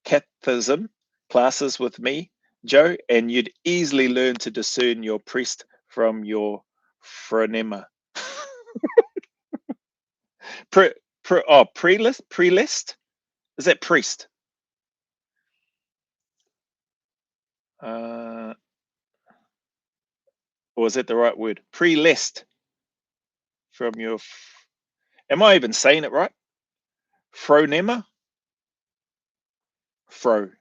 Catechism classes with me, Joe, and you'd easily learn to discern your priest from your phronema. Prelist? Is that priest? Or is that the right word? Prelist from your. Am I even saying it right? Phronema? Phronema.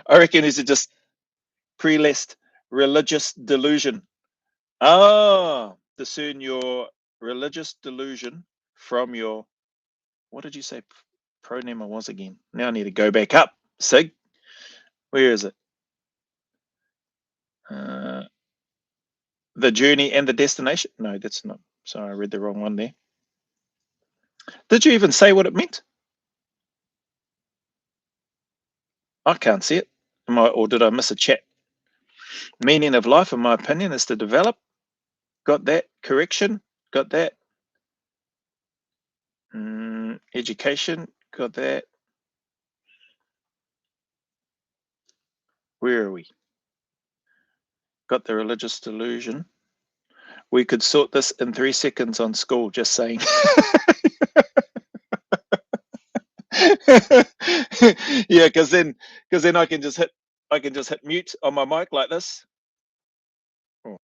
I reckon is it just prelist religious delusion. Discern your religious delusion from your. What did you say phronema was again? Now I need to go back up. Sig, where is it? The journey and the destination? No, that's not. Sorry, I read the wrong one there. Did you even say what it meant? I can't see it. Or did I miss a chat? Meaning of life, in my opinion, is to develop. Got that. Correction. Got that. Education. Got that. Where are we? Got the religious delusion. We could sort this in 3 seconds on school, just saying. Yeah, because then I can just hit mute on my mic like this. Oh.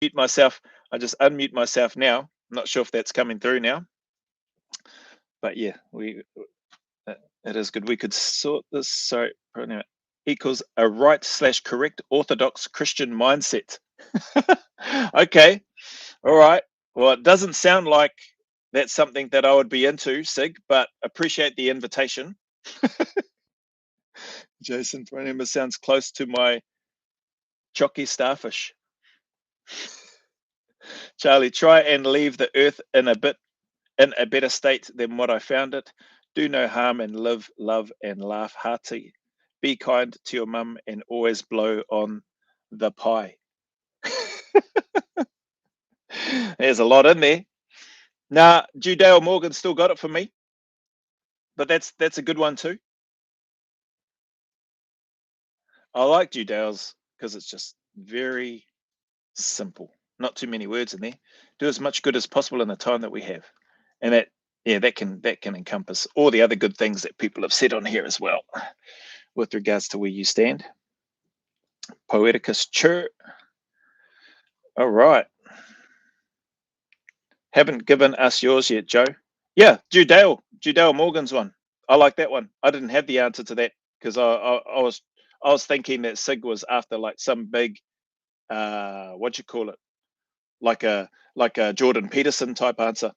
Mute myself. I just unmute myself now. I'm not sure if that's coming through now, but yeah, it is good. We could sort this. Sorry, equals a right/correct Orthodox Christian mindset. Okay, all right. Well, it doesn't sound like that's something that I would be into, Sig, but appreciate the invitation. Jason Phronema sounds close to my chocky starfish. Charlie, try and leave the earth in a better state than what I found it. Do no harm and live, love, and laugh hearty. Be kind to your mum and always blow on the pie. There's a lot in there. Nah, Judale Morgan still got it for me. But that's a good one too. I like Judale's because it's just very simple. Not too many words in there. Do as much good as possible in the time that we have, and that can encompass all the other good things that people have said on here as well, with regards to where you stand. Poeticus Chur. All right. Haven't given us yours yet, Joe. Yeah, Judale Morgan's one. I like that one. I didn't have the answer to that because I was thinking that Sig was after like some big what you call it, like a Jordan Peterson type answer.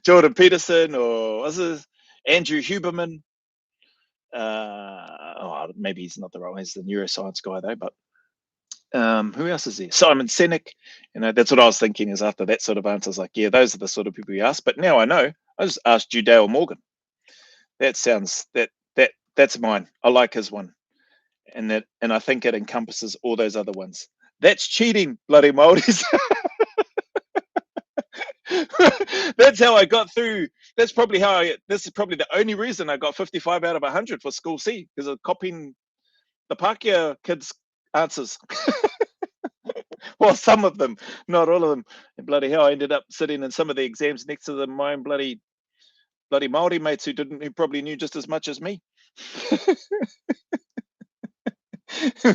Jordan Peterson, or was it Andrew Huberman? Maybe he's not the right one. He's the neuroscience guy though. But who else is there? Simon Sinek. You know, that's what I was thinking. Is after that sort of answer, I was like, yeah, those are the sort of people you ask. But now I know. I just asked Judale Morgan. That sounds that's mine. I like his one, and I think it encompasses all those other ones. That's cheating, bloody Māoris. That's how I got through. This is probably the only reason I got 55 out of 100 for School C, because of copying the Pākehā kids' answers. Well, some of them, not all of them. And bloody hell, I ended up sitting in some of the exams next to my own bloody Māori mates who probably knew just as much as me.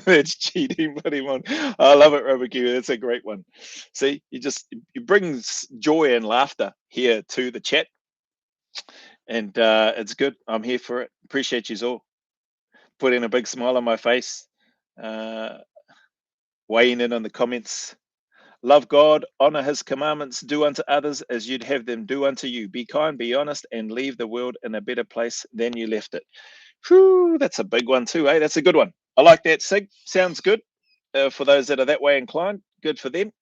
That's cheating, bloody one. I love it, Robert Q. That's a great one. See, you bring joy and laughter here to the chat, and it's good. I'm here for it. Appreciate you all putting a big smile on my face, weighing in on the comments. Love God, honor his commandments, do unto others as you'd have them do unto you. Be kind, be honest, and leave the world in a better place than you left it. Whew, that's a big one too, eh? That's a good one. I like that, Sig. Sounds good. For those that are that way inclined, good for them.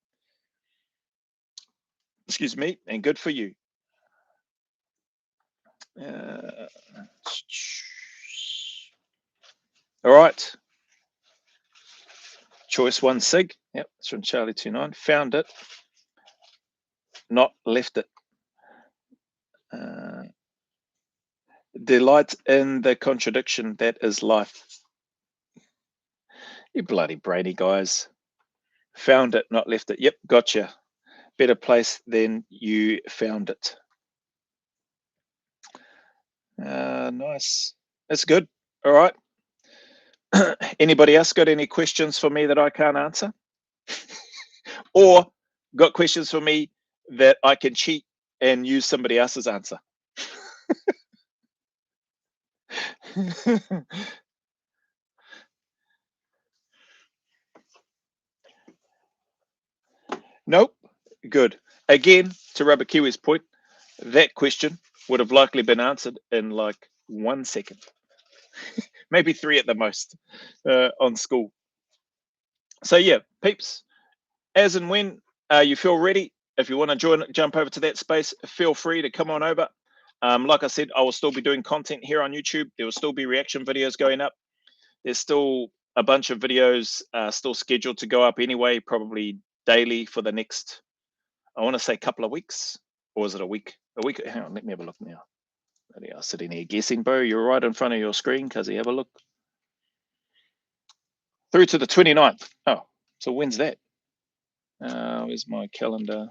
Excuse me, and good for you. All right. Choice one, Sig. Yep, it's from Charlie29. Found it, not left it. Delight in the contradiction that is life. You bloody brainy guys. Found it, not left it. Yep, gotcha. Better place than you found it. Nice. That's good. All right. Anybody else got any questions for me that I can't answer? Or got questions for me that I can cheat and use somebody else's answer? Nope. Good. Again, to Rubber Kiwi's point, that question would have likely been answered in like 1 second. Maybe 3 at the most on school. So yeah, peeps, as and when you feel ready, if you want to jump over to that space, feel free to come on over. Like I said, I will still be doing content here on YouTube. There will still be reaction videos going up. There's still a bunch of videos still scheduled to go up anyway, probably daily for the next, I want to say, couple of weeks. Or is it a week? A week? Hang on, let me have a look now. I was sitting here guessing, bro. You're right in front of your screen, Cuzzy. Have a look. Through to the 29th. Oh, so when's that? Where's my calendar?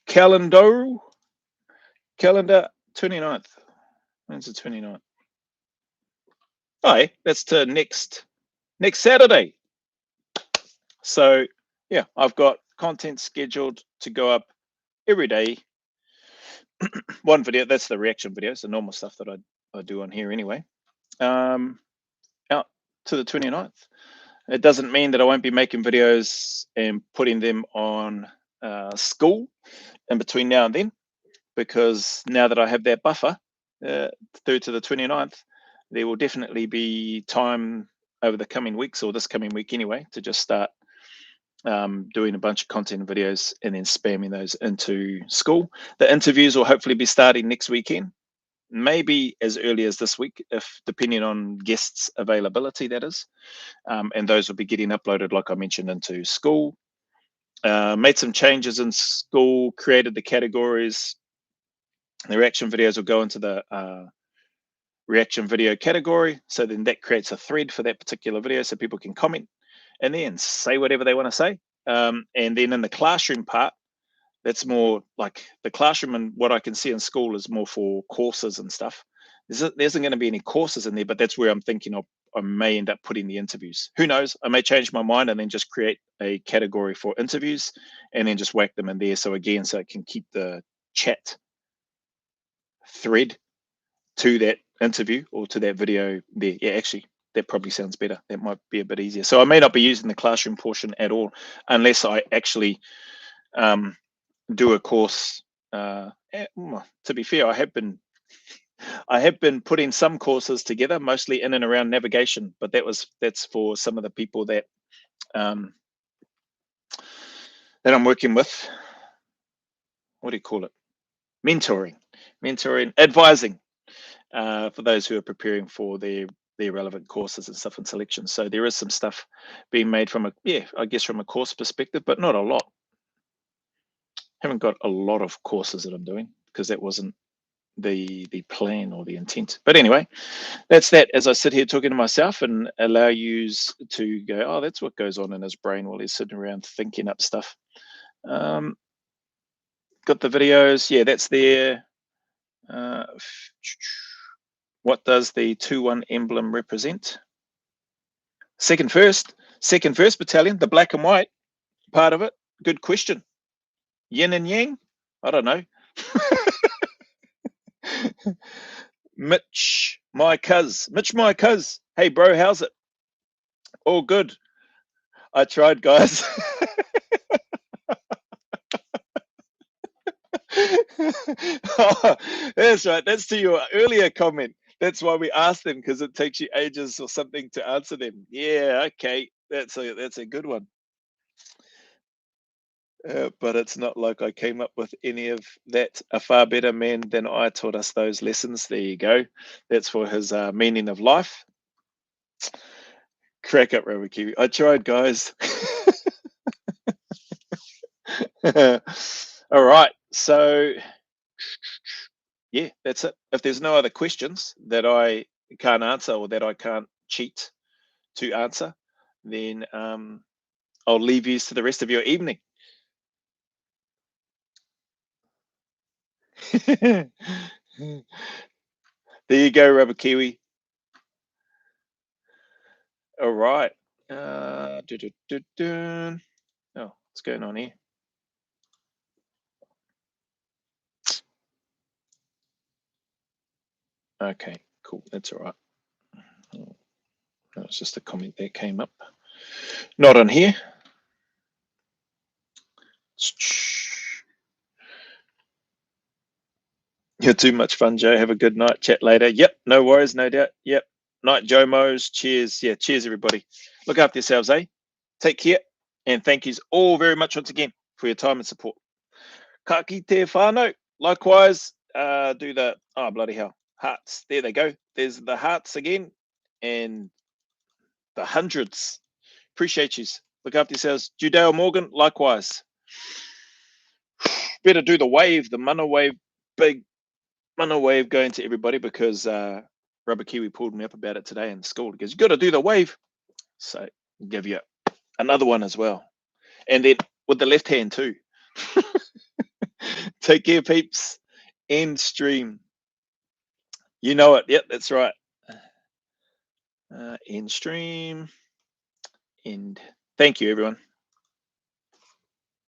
Calendar 29th. When's the 29th? Oh, yeah, that's to next Saturday. So yeah, I've got content scheduled to go up every day. One video, that's the reaction videos, the normal stuff that I do on here anyway. Out to the 29th. It doesn't mean that I won't be making videos and putting them on school in between now and then, because now that I have that buffer through to the 29th, there will definitely be time over the coming weeks, or this coming week anyway, to just start doing a bunch of content videos and then spamming those into school. The interviews will hopefully be starting next weekend, maybe as early as this week, if depending on guests' availability, that is. And those will be getting uploaded, like I mentioned, into school. Made some changes in school, created the categories. The reaction videos will go into the reaction video category. So then that creates a thread for that particular video so people can comment in there and say whatever they want to say. And then in the classroom part, that's more like the classroom, and what I can see in school is more for courses and stuff. There isn't going to be any courses in there, but that's where I'm thinking I may end up putting the interviews. Who knows? I may change my mind and then just create a category for interviews and then just whack them in there. So again, so I can keep the chat thread to that interview or to that video there. Yeah, actually, that probably sounds better. That might be a bit easier. So I may not be using the classroom portion at all unless I actually do a course. To be fair, I have been putting some courses together, mostly in and around navigation, but that's for some of the people that that I'm working with. What do you call it? Mentoring, advising for those who are preparing for their relevant courses and stuff and selections. So there is some stuff being made from I guess from a course perspective, but not a lot. Haven't got a lot of courses that I'm doing because that wasn't the plan or the intent. But anyway, that's that. As I sit here talking to myself and allow you to go, oh, that's what goes on in his brain while he's sitting around thinking up stuff. Got the videos. Yeah, that's there. What does the 2-1 emblem represent? Second first battalion, the black and white part of it. Good question. Yin and yang? I don't know. Mitch, my cuz. Hey, bro, how's it? All good. I tried, guys. Oh, that's right. That's to your earlier comment. That's why we asked them, because it takes you ages or something to answer them. Yeah, okay. That's a good one. But it's not like I came up with any of that. A far better man than I taught us those lessons. There you go. That's for his meaning of life. Crack up, Rubber Kiwi. I tried, guys. All right. So, yeah, that's it. If there's no other questions that I can't answer or that I can't cheat to answer, then I'll leave you to the rest of your evening. There you go, Rubber Kiwi. All right. Oh, what's going on here? Okay, cool. That's all right. No, it's just a comment that came up. Not on here. You're too much fun, Joe. Have a good night. Chat later. Yep, no worries, no doubt. Yep. Night, Joe Mo's. Cheers. Yeah, cheers, everybody. Look after yourselves, eh? Take care. And thank yous all very much once again for your time and support. Ka kite whānau. Likewise, do the, oh, bloody hell, hearts. There they go. There's the hearts again. And the hundreds. Appreciate yous. Look after yourselves. Judale Morgan, likewise. Better do the wave, the mana wave, big mana wave going to everybody, because Rubber Kiwi pulled me up about it today in school. He goes, you got to do the wave. So I'll give you another one as well. And then with the left hand too. Take care, peeps. End stream. You know it. Yep, that's right. End stream. End. Thank you, everyone.